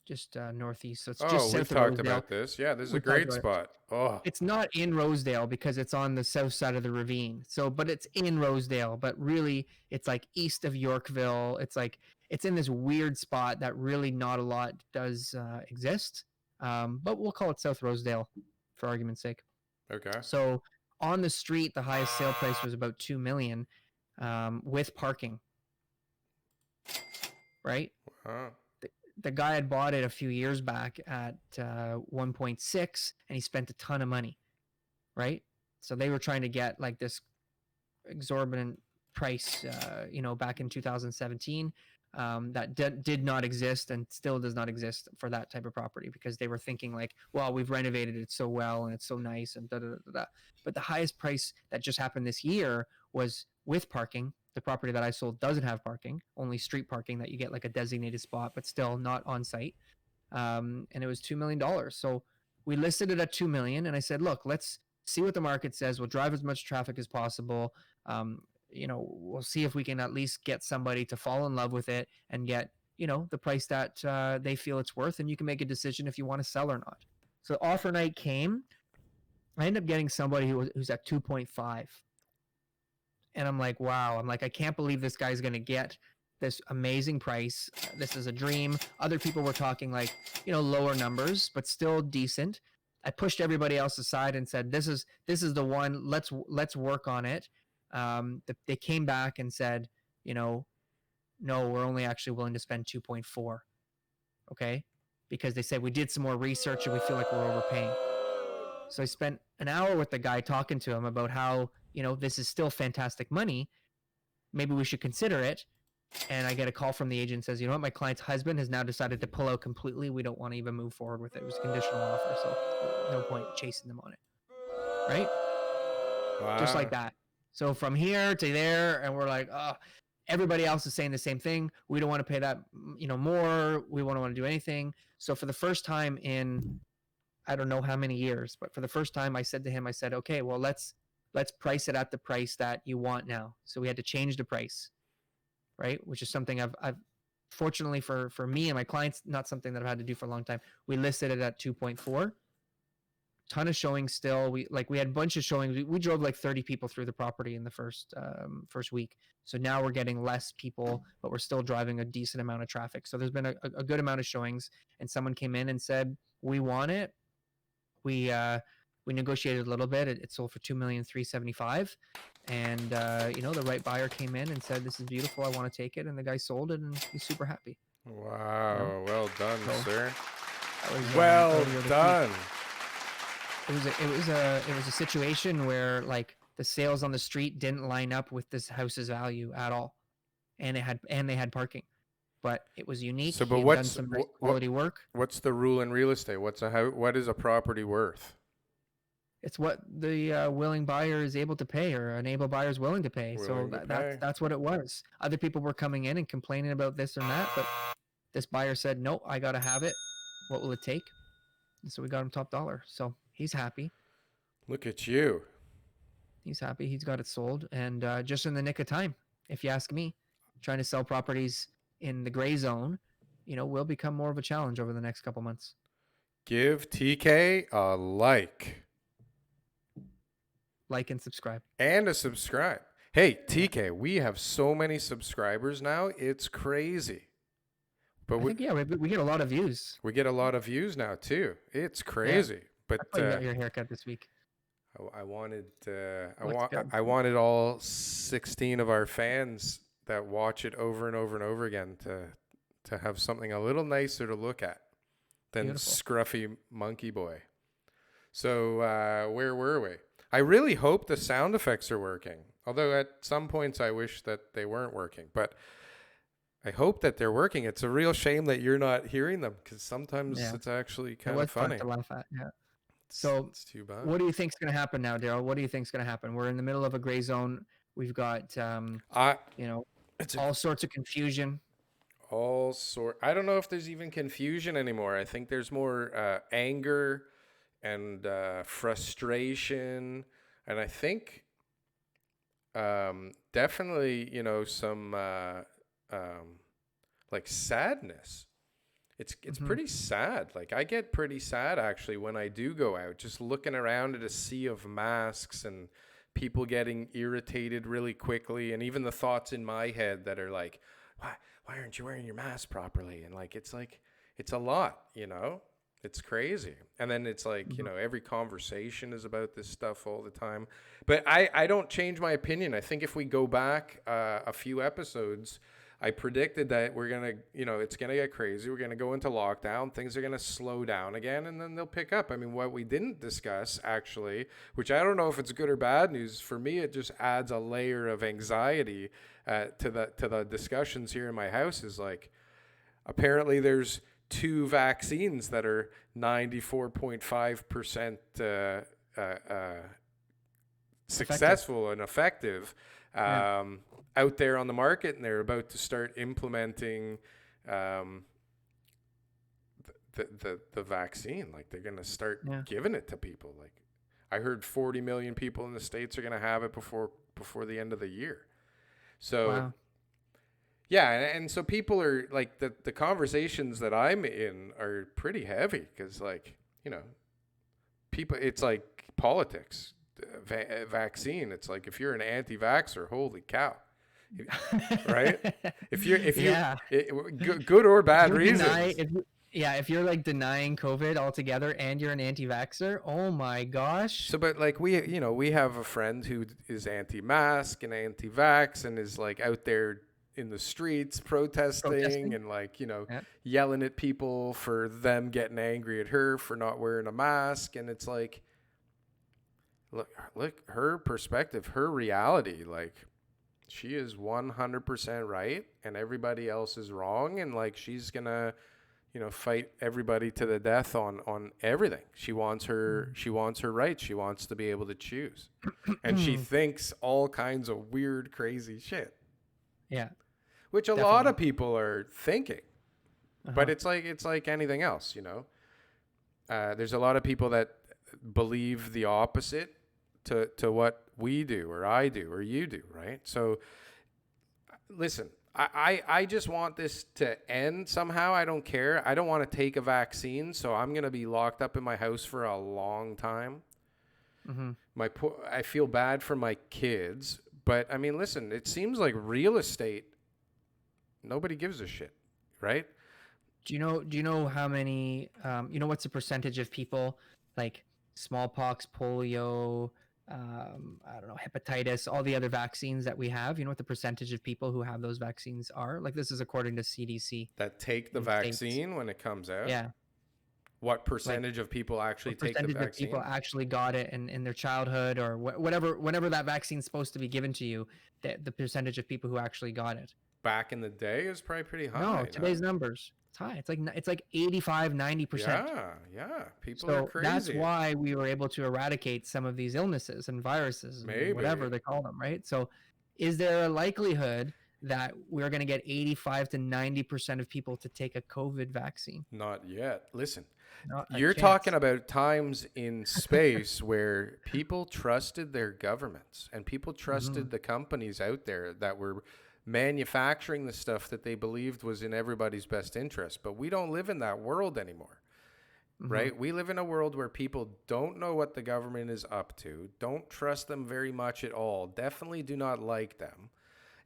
just northeast. So it's Oh, just we've south of talked Rosedale. about this. Yeah, this is a We talked great about it. spot. Oh, It's not in Rosedale because it's on the south side of the ravine. So, but it's in Rosedale, but really it's like east of Yorkville. It's like, it's in this weird spot that really not a lot does exist. But we'll call it South Rosedale for argument's sake. okay. So on the street, the highest sale price was about 2 million with parking, right? Wow. The guy had bought it a few years back at 1.6 and he spent a ton of money, right? So they were trying to get like this exorbitant price, back in 2017 that did not exist and still does not exist for that type of property because they were thinking like, well, we've renovated it so well and it's so nice and da da da da. But the highest price that just happened this year was with parking. The property that I sold doesn't have parking, only street parking that you get like a designated spot, but still not on site. And it was $2 million. So we listed it at 2 million, and I said, look, let's see what the market says. We'll drive as much traffic as possible. We'll see if we can at least get somebody to fall in love with it and get the price that they feel it's worth, and you can make a decision if you want to sell or not. So offer night came. I ended up getting somebody who's at 2.5. And I'm like, wow. I'm like, I can't believe this guy's going to get this amazing price. This is a dream. Other people were talking like, lower numbers, but still decent. I pushed everybody else aside and said, this is the one. Let's work on it. They came back and said, no, we're only actually willing to spend 2.4. Okay. Because they said we did some more research and we feel like we're overpaying. So I spent an hour with the guy talking to him about how, this is still fantastic money. Maybe we should consider it. And I get a call from the agent says, you know what, my client's husband has now decided to pull out completely. We don't want to even move forward with it. It was a conditional offer, so no point chasing them on it. Right? Wow. Just like that. So from here to there, and we're like, everybody else is saying the same thing. We don't want to pay that, more. We won't want to do anything. So for the first time in, I don't know how many years, but for the first time, I said to him, okay, well, let's price it at the price that you want now. So we had to change the price. right? Which is something I've fortunately for me and my clients, not something that I've had to do for a long time. We listed it at 2.4. Ton of showings still. We had a bunch of showings. We drove like 30 people through the property in the first week. So now we're getting less people, but we're still driving a decent amount of traffic. So there's been a good amount of showings, and someone came in and said, "We want it." We negotiated a little bit. It sold for 2,375,000, and the right buyer came in and said, "This is beautiful. I want to take it." And the guy sold it, and he's super happy. Wow. Well done, So sir. that was Well earlier this week. done. It was a situation where like the sales on the street didn't line up with this house's value at all, and they had parking, but it was unique. So, but He had done some nice quality work. What's the rule in real estate? What is a property worth? It's what the willing buyer is able to pay, or an able buyer is willing to pay. That's what it was. Other people were coming in and complaining about this or that, but this buyer said, "No, I gotta have it. What will it take?" And so we got him top dollar. So he's happy. Look at you. He's happy. He's got it sold, and just in the nick of time, if you ask me. Trying to sell properties in the gray zone, will become more of a challenge over the next couple months. Give TK a like. Like and subscribe. And a subscribe. Hey, TK, we have so many subscribers now. It's crazy. But we get a lot of views. We get a lot of views now too. It's crazy. Yeah. But you got your haircut this week. I wanted all 16 of our fans that watch it over and over and over again to have something a little nicer to look at than Beautiful. Scruffy monkey boy. So where were we? I really hope the sound effects are working. Although at some points I wish that they weren't working. But I hope that they're working. It's a real shame that you're not hearing them, because sometimes it's actually kind of funny. Fun to laugh at. Yeah. So it's too bad. What do you think's going to happen now, Darryl? What do you think's going to happen? We're in the middle of a gray zone. We've got all sorts of confusion. I don't know if there's even confusion anymore. I think there's more anger and frustration, and I think definitely some like sadness. It's pretty sad. Like, I get pretty sad actually when I do go out, just looking around at a sea of masks and people getting irritated really quickly, and even the thoughts in my head that are like, why aren't you wearing your mask properly? And it's a lot, it's crazy. And then it's like, every conversation is about this stuff all the time. But I don't change my opinion. I think if we go back a few episodes, I predicted that we're going to, it's going to get crazy. We're going to go into lockdown. Things are going to slow down again, and then they'll pick up. I mean, what we didn't discuss, actually, which I don't know if it's good or bad news, for me, it just adds a layer of anxiety to the discussions here in my house, is like, apparently there's 2 vaccines that are 94.5% successful and effective. Out there on the market, and they're about to start implementing the vaccine. Like, they're going to start giving it to people. Like, I heard 40 million people in the States are going to have it before the end of the year. So, and so people are like, the conversations that I'm in are pretty heavy, because people, it's like politics. Vaccine, it's like, if you're an anti-vaxxer, holy cow. Right? If you good or bad reasons. If you're like denying COVID altogether and you're an anti-vaxxer, oh my gosh. So, but like, we have a friend who is anti-mask and anti-vax and is like out there in the streets protesting. And yelling at people for them getting angry at her for not wearing a mask. And it's like, look, her perspective, her reality, like, she is 100% right and everybody else is wrong, and like, she's gonna fight everybody to the death on everything. She wants her rights. She wants to be able to choose, and she thinks all kinds of weird, crazy shit, which a lot of people are thinking. But it's like anything else, there's a lot of people that believe the opposite to what we do, or I do, or you do, right? So listen, I just want this to end somehow. I don't care. I don't want to take a vaccine, so I'm going to be locked up in my house for a long time. Mm-hmm. I feel bad for my kids, but I mean, listen, it seems like real estate, nobody gives a shit, right? Do you know how many you know what's the percentage of people like smallpox, polio, I don't know, hepatitis, all the other vaccines that we have? You know what the percentage of people who have those vaccines are? Like this is according to CDC That take the in the States. vaccine when it comes out. Yeah. What Like percentage of people actually what take the percentage of people vaccine? actually got it in their childhood or whatever whenever that vaccine's supposed to be given to you, the percentage of people who actually got it. Back in the day, it was probably pretty No, high, no? today's numbers. It's high. It's like 85, 90%. Yeah, yeah. People are So that's crazy. why we were able to eradicate some of these illnesses and viruses and Maybe. whatever they call them, right? So is there a likelihood that we're going to get 85 to 90% of people to take a COVID vaccine? Not yet. Listen, Not a you're talking chance. about times in space where people trusted their governments and people Hmm. trusted the companies out there that were manufacturing the stuff that they believed was in everybody's best interest. But we don't live in that world anymore, Hmm. right? We live in a world where people don't know what the government is up to, don't trust them very much at all, definitely do not like them.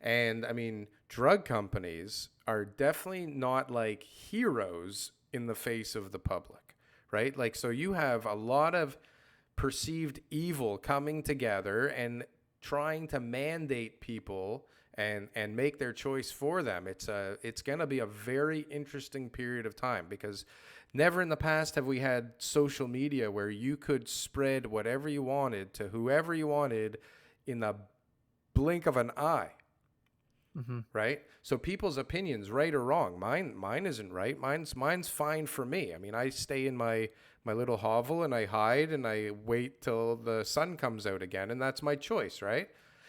And I mean, drug companies are definitely not like heroes in the face of the public, right? Like, so you have a lot of perceived evil coming together and trying to mandate people and make their choice for them. It's going to be a very interesting period of time because never in the past have we had social media where you could spread whatever you wanted to whoever you wanted in the blink of an eye, Hmm. right? So people's opinions, right or wrong, mine isn't right. Mine's fine for me. I mean, I stay in my little hovel and I hide and I wait till the sun comes out again, and that's my choice, right?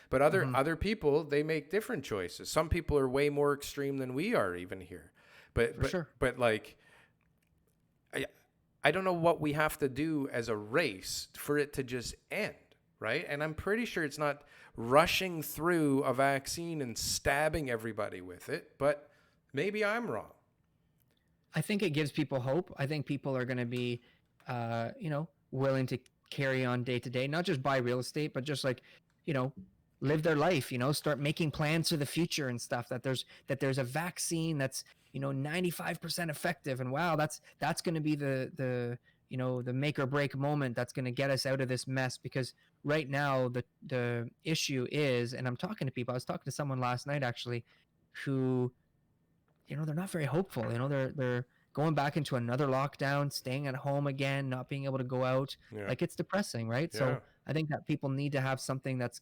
But Hmm. other people, they make different choices. Some people are way more extreme than we are even here. But For but sure. but like I I don't know what we have to do as a race for it to just end, right? And I'm pretty sure it's not rushing through a vaccine and stabbing everybody with it, but maybe I'm wrong. I think it gives people hope. I think people are going to be, willing to carry on day to day, not just buy real estate, but just like, you know, live their life. Start making plans for the future and stuff. That there's a vaccine that's 95% effective, and wow, that's going to be the make or break moment that's going to get us out of this mess. Because right now the issue is, and I'm talking to people. I was talking to someone last night actually, who they're not very hopeful. They're going back into another lockdown, staying at home again, not being able to go out. Yeah. Like it's depressing, right? Yeah. So I think that people need to have something that's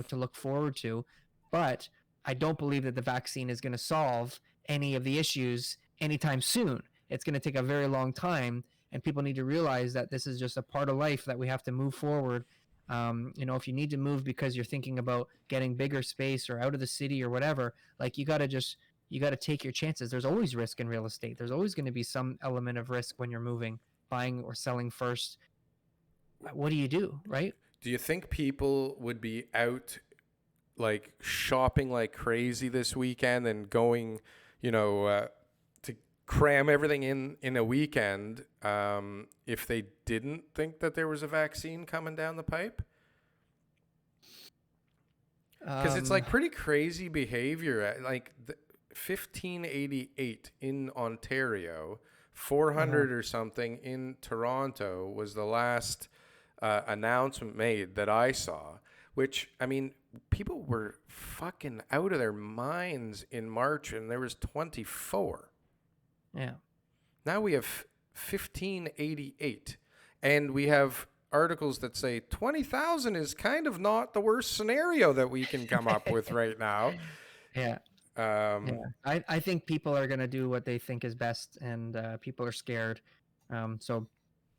to look forward to. But I don't believe that the vaccine is going to solve any of the issues anytime soon. It's going to take a very long time, and people need to realize that this is just a part of life that we have to move forward. If you need to move because you're thinking about getting bigger space or out of the city or whatever, like you got to take your chances. There's always risk in real estate. There's always going to be some element of risk when you're moving, buying or selling first. What do you do, right? Do you think people would be out like shopping like crazy this weekend and going, to cram everything in a weekend if they didn't think that there was a vaccine coming down the pipe? Because it's Um, like pretty crazy behavior. Like 1588 in Ontario, uh-huh. 400 or something in Toronto was the last announcement made that I saw. Which, I mean, people were fucking out of their minds in March, and there was 24. Yeah. Now we have 1588, and we have articles that say 20,000 is kind of not the worst scenario that we can come up with right now. Yeah. Um, Yeah. I think people are going to do what they think is best, and people are scared. So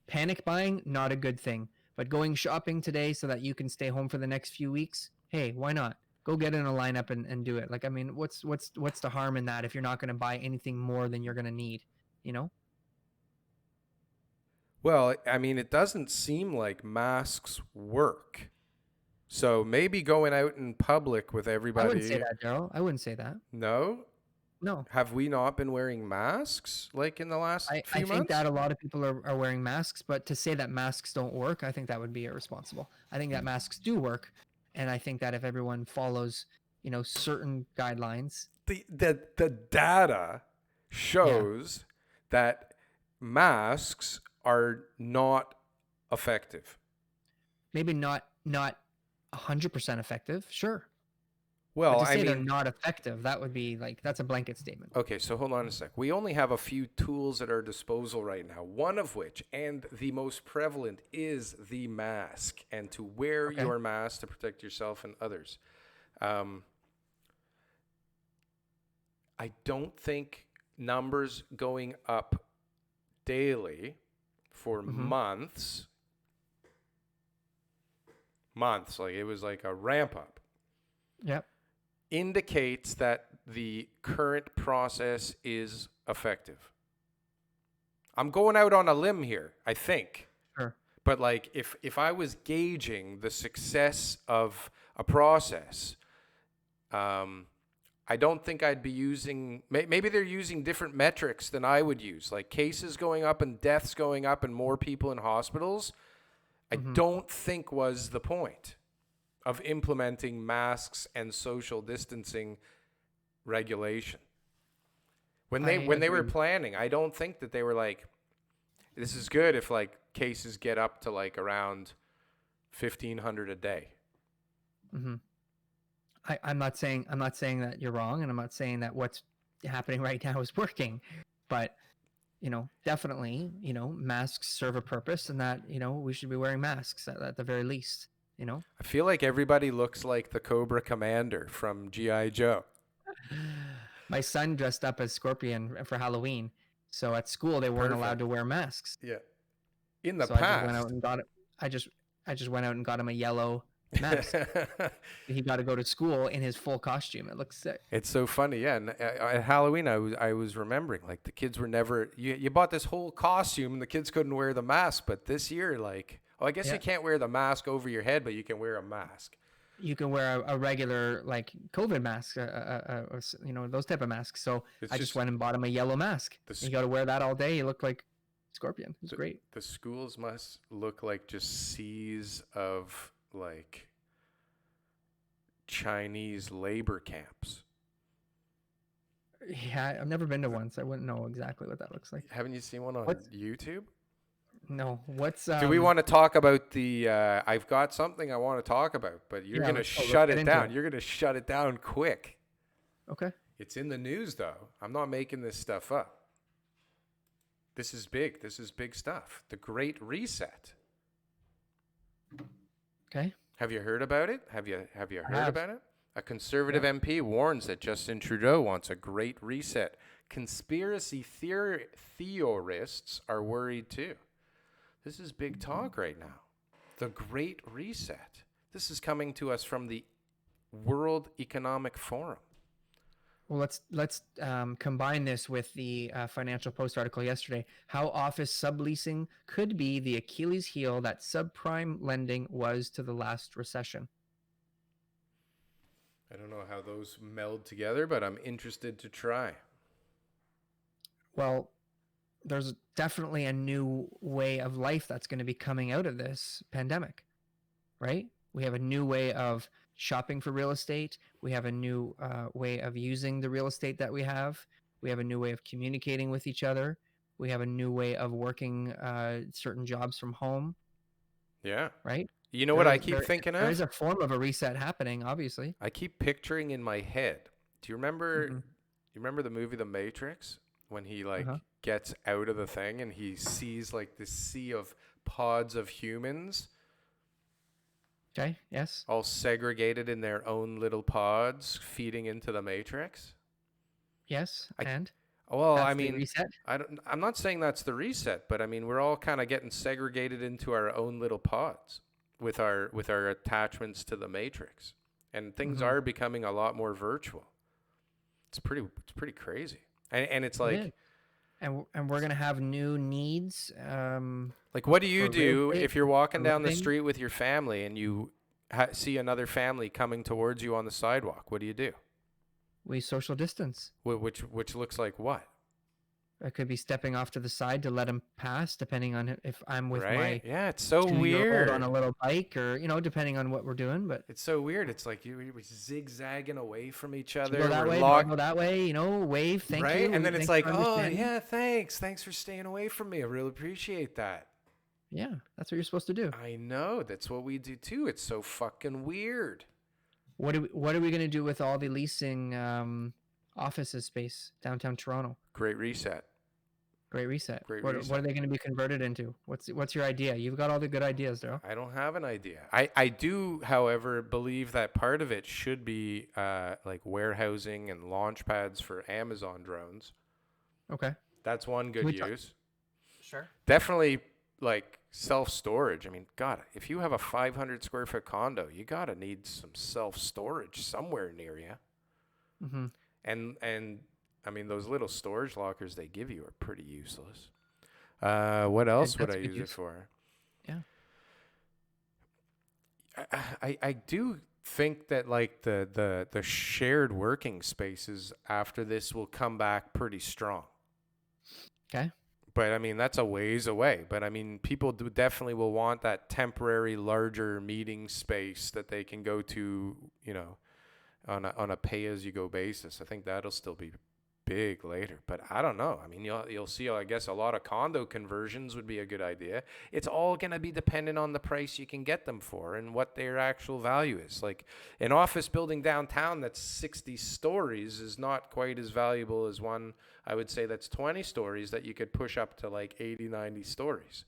panic buying, not a good thing. But going shopping today so that you can stay home for the next few weeks, hey, why not? Go get in a lineup and do it. Like, I mean, what's the harm in that if you're not going to buy anything more than you're going to need, you know? well, I mean, it doesn't seem like masks work. So maybe going out in public with I wouldn't say everybody. that, Daryl. I wouldn't say that. No? No. Have we not been wearing masks like in the last I few think months? that a lot of people are wearing masks, but to say that masks don't work, I think that would be irresponsible. I think that masks do work, and I think that if everyone follows, certain guidelines, The data yeah, shows that masks are not effective. maybe not 100% effective, sure, but Well, to I say they're mean, not effective, that would be like that's a blanket statement. okay, so hold on a sec. We only have a few tools at our disposal right now, one of which, and the most prevalent, is the mask, and to wear Okay. your mask to protect yourself and others. Um, I don't think numbers going up daily for Mm-hmm. months, like it was like a ramp up, Yep. indicates that the current process is effective. I'm going out on a limb here, I think. Sure. But like if I was gauging the success of a process, I don't think I'd be using, maybe they're using different metrics than I would use, like cases going up and deaths going up and more people in hospitals. I Mm-hmm. don't think was the point of implementing masks and social distancing regulation. When I they were agree. planning, I don't think that they were like, this is good if like cases get up to like around 1,500 a day. Mm-hmm. I'm not saying that you're wrong, and I'm not saying that what's happening right now is working, but definitely, masks serve a purpose, and that we should be wearing masks at the very least. I feel like everybody looks like the Cobra Commander from G.I. Joe. My son dressed up as Scorpion for Halloween, so at school they weren't allowed Perfect. to wear masks. Yeah. In the So I just went out past. and got it. I just went out and got him a yellow mask. He got to go to school in his full costume. It looks sick. It's so funny, yeah. And at Halloween, I was remembering like the kids were never. You bought this whole costume, and the kids couldn't wear the mask. But this year, like, oh, I guess Yeah. you can't wear the mask over your head, but you can wear a mask. You can wear a regular like COVID mask, those type of masks. So It's I just just went and bought him a yellow mask. the You got to wear that all day. You look like Scorpion. It's the, great. the schools must look like just seas of like Chinese labor camps. Yeah, I've never been to one, so I wouldn't know exactly what that looks like. Haven't you seen one on What's YouTube? No, what's Do we want to talk about the? I've got something I want to talk about, but you're Yeah, gonna let's shut get it into down. it. You're gonna shut it down quick. Okay. It's in the news, though. I'm not making this stuff up. This is big. This is big stuff. The Great Reset. Okay. Have you heard about it? Have you heard have. about it? A conservative MP warns that Justin Trudeau wants a Great Reset. Conspiracy theorists are worried too. This is big talk right now. The Great Reset. This is coming to us from the World Economic Forum. Well, let's combine this with the Financial Post article yesterday. How office subleasing could be the Achilles heel that subprime lending was to the last recession. I don't know how those meld together, but I'm interested to try. Well, there's definitely a new way of life that's going to be coming out of this pandemic, right? We have a new way of shopping for real estate. We have a new way of using the real estate that we have. We have a new way of communicating with each other. We have a new way of working certain jobs from home, Yeah. right? You know what I keep thinking There of? is a form of a reset happening, obviously. I keep picturing in my head. Do you remember? Mhm. You remember the movie The Matrix when he like Uh-huh. gets out of the thing and he sees like this sea of pods of humans Okay, yes. all segregated in their own little pods feeding into the Matrix? Yes, and Well, that's I the mean, reset. I'm not saying that's the reset, but I mean, we're all kind of getting segregated into our own little pods with our attachments to the Matrix, and things Mhm. are becoming a lot more virtual. It's pretty crazy, and it's It like is. And we're gonna have new needs. like what do you For real do estate, if you're walking for down the living. street with your family and you see another family coming towards you on the sidewalk, what do? We social distance. Which looks like what? I could be stepping off to the side to let him pass, depending on if I'm with Right? my Yeah, it's so 2-year-old on weird. a little bike, or depending on what we're doing. But It's so weird. It's like we're zigzagging away from each do you other. go that We're way? Do I go locked, that way? Wave, thank right? you. And then it's Thanks like, for oh understanding. yeah, thanks for staying away from me. I really appreciate that. Yeah, that's what you're supposed to do. I know. That's what we do too. It's so fucking weird. What are we gonna do with all the leasing offices space downtown Toronto? Great reset. Great reset. Great What reset. are they going to be converted into? What's your idea? You've got all the good ideas, Daryl. I don't have an idea. I do, however, believe that part of it should be like warehousing and launch pads for Amazon drones. Okay. That's one good use. Sure. Definitely like self-storage. I mean, God, if you have a 500 square foot condo, you got to need some self-storage somewhere near you. Mm-hmm. And I mean, those little storage lockers they give you are pretty useless. What else would I use it for? Yeah. I do think that like the shared working spaces after this will come back pretty strong. Okay. But I mean, that's a ways away. But I mean, people definitely will want that temporary larger meeting space that they can go to, on a pay as you go basis. I think that'll still be big later, but I don't know. I mean, you'll see, I guess, a lot of condo conversions would be a good idea. It's all going to be dependent on the price you can get them for and what their actual value is. Like an office building downtown that's 60 stories is not quite as valuable as one, I would say, that's 20 stories that you could push up to like 80, 90 stories.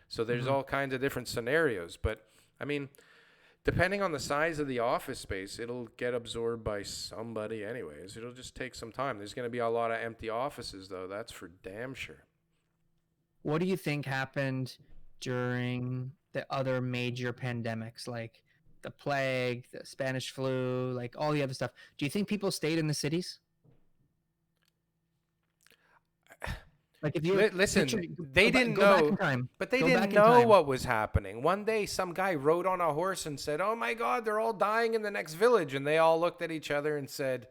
So there's all kinds of different scenarios, but I mean, depending on the size of the office space, it'll get absorbed by somebody anyways. It'll just take some time. There's going to be a lot of empty offices, though. That's for damn sure. What do you think happened during the other major pandemics, like the plague, the Spanish flu, like all the other stuff? Do you think people stayed in the cities? Like if you Listen, they didn't go back know, in time. but they Go back didn't in know time. what was happening. One day, some guy rode on a horse and said, "Oh my God, they're all dying in the next village," and they all looked at each other and said,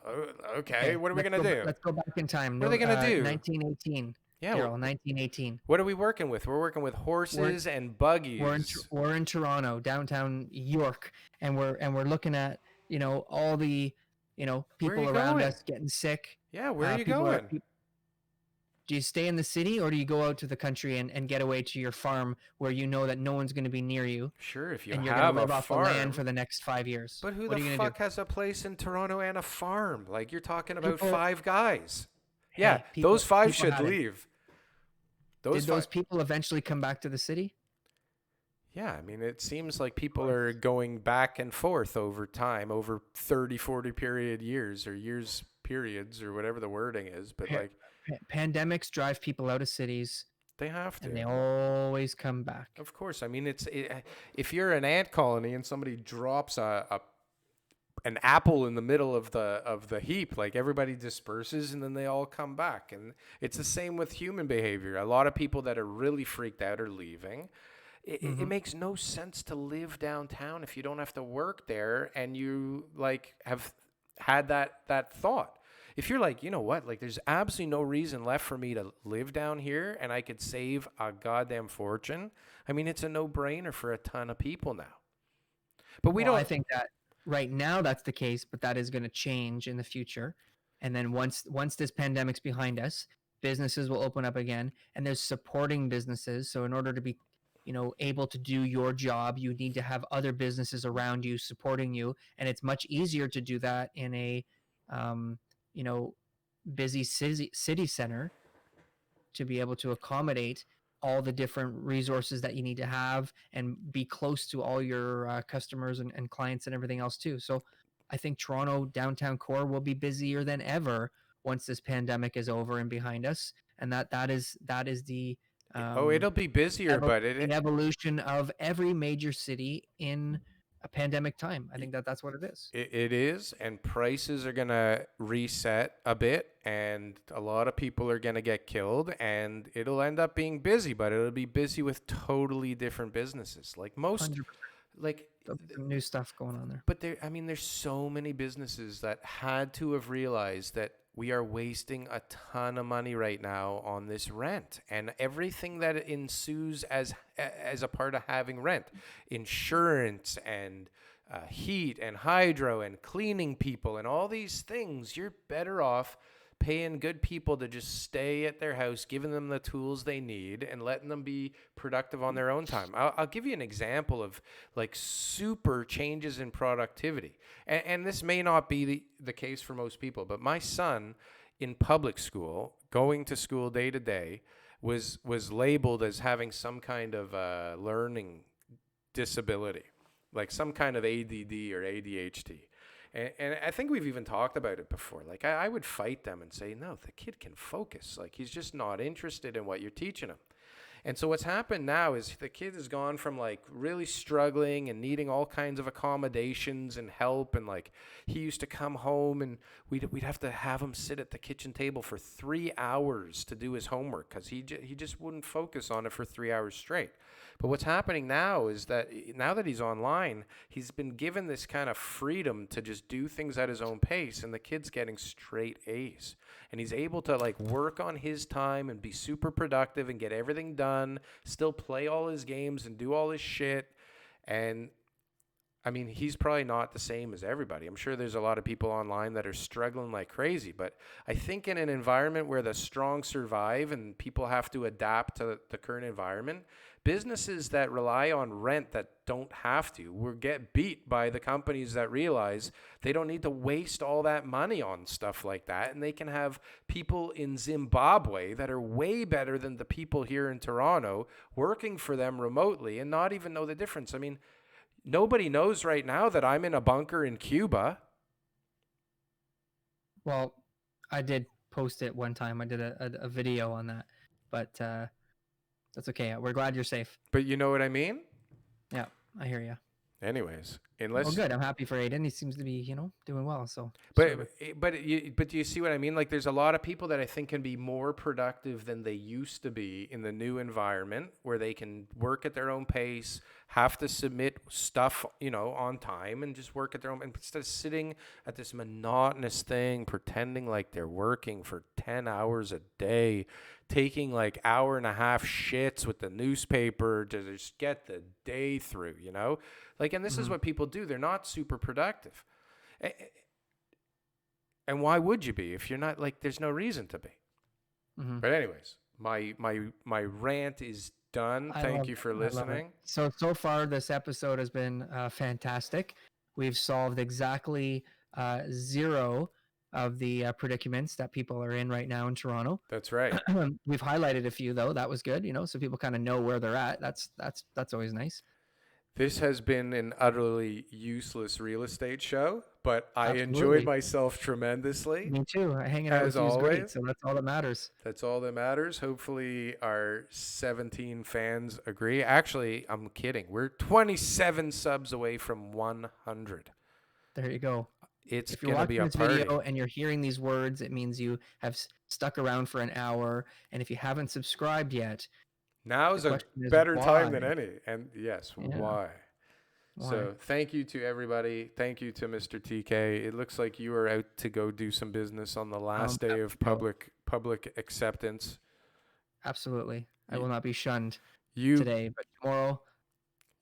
"Oh, okay, what are we gonna do? Let's go back in time. What are they gonna do?" 1918. Yeah, Daryl, 1918. what are we working with? We're working with horses and buggies. We're in Toronto, downtown York, and we're looking at all the people around going? us getting sick. Yeah, where are you People going? do you stay in the city, or do you go out to the country and get away to your farm where you know that no one's going to be near you, Sure, if you and you're have going to live a off farm. the land for the next 5 years? But who what are the you fuck do? has a place in Toronto and a farm? Like, you're talking about People- 5 guys. Hey, Yeah, people- those 5 people should had it. leave. Did those people eventually come back to the city? Yeah, I mean, it seems like people are going back and forth over time, over 30, 40 periods or whatever the wording is. But like, Pandemics drive people out of cities, they have to. and they always come back. Of course. I mean, if you're an ant colony and somebody drops an apple in the middle of the heap, like everybody disperses and then they all come back. And it's the same with human behavior. A lot of people that are really freaked out are leaving. It makes no sense to live downtown if you don't have to work there and you like have had that thought. If you're like, you know what, like there's absolutely no reason left for me to live down here and I could save a goddamn fortune. I mean, it's a no-brainer for a ton of people now. But I think that right now that's the case, but that is going to change in the future. And then once this pandemic's behind us, businesses will open up again, and there's supporting businesses. So in order to be able to do your job, you need to have other businesses around you supporting you, and it's much easier to do that in a busy city center, to be able to accommodate all the different resources that you need to have and be close to all your customers and clients and everything else too. So I think Toronto downtown core will be busier than ever once this pandemic is over and behind us, and that is the it'll be busier, but an evolution of every major city in a pandemic time. I think that's what it is. It is, and prices are going to reset a bit, and a lot of people are going to get killed, and it'll end up being busy, but it'll be busy with totally different businesses. Like most 100%. Like, There'll be some new stuff going on there. but I mean, there's so many businesses that had to have realized that we are wasting a ton of money right now on this rent and everything that ensues as a part of having rent, insurance and heat and hydro and cleaning people and all these things. You're better off paying good people to just stay at their house, giving them the tools they need and letting them be productive on their own time. I'll give you an example of like super changes in productivity. And this may not be the case for most people, but my son in public school, going to school day to day, was labeled as having some kind of learning disability, like some kind of ADD or ADHD. And I think we've even talked about it before. Like, I would fight them and say, no, the kid can focus. Like, he's just not interested in what you're teaching him. And so what's happened now is the kid has gone from like really struggling and needing all kinds of accommodations and help. And like, he used to come home and we'd have to have him sit at the kitchen table for 3 hours to do his homework because he just wouldn't focus on it for 3 hours straight. But what's happening now is that now that he's online, he's been given this kind of freedom to just do things at his own pace, and the kid's getting straight A's. And he's able to like work on his time and be super productive and get everything done, still play all his games and do all his shit. And I mean, he's probably not the same as everybody. I'm sure there's a lot of people online that are struggling like crazy, but I think in an environment where the strong survive and people have to adapt to the current environment, businesses that rely on rent that don't have to will get beat by the companies that realize they don't need to waste all that money on stuff like that. And they can have people in Zimbabwe that are way better than the people here in Toronto working for them remotely and not even know the difference. I mean, nobody knows right now that I'm in a bunker in Cuba. Well, I did post it one time. I did a video on that, but that's okay. We're glad you're safe. But you know what I mean? Yeah, I hear you. Anyways, Well, good. I'm happy for Aiden. He seems to be, doing well. So, but do you see what I mean? Like, there's a lot of people that I think can be more productive than they used to be in the new environment, where they can work at their own pace, have to submit stuff, on time, and just work at their own. And instead of sitting at this monotonous thing, pretending like they're working for 10 hours a day, taking like hour and a half shits with the newspaper to just get the day through, Like, and this is what people do. They're not super productive. And why would you be if you're not? Like, there's no reason to be. Mm-hmm. But anyways, my rant is done. Thank you for listening. So far, this episode has been fantastic. We've solved exactly 0 of the predicaments that people are in right now in Toronto. That's right. We've highlighted a few, though. That was good, so people kind of know where they're at. That's always nice. This has been an utterly useless real estate show, but I Absolutely. enjoyed myself tremendously. Me too. Hanging out with you is great, so that's all that matters. That's all that matters. Hopefully our 17 fans agree. Actually, I'm kidding. We're 27 subs away from 100. There you go. It's if you're going to be a watching party. this video and you're hearing these words, it means you have stuck around for an hour. And if you haven't subscribed yet, now's a better time than any. And yes, why? So thank you to everybody. Thank you to Mr. TK. It looks like you are out to go do some business on the last day of public acceptance. Absolutely. I will not be shunned today, but tomorrow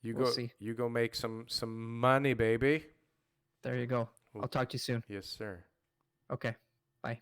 we'll see. You go make some money, baby. There you go. I'll talk to you soon. Yes, sir. Okay. Bye.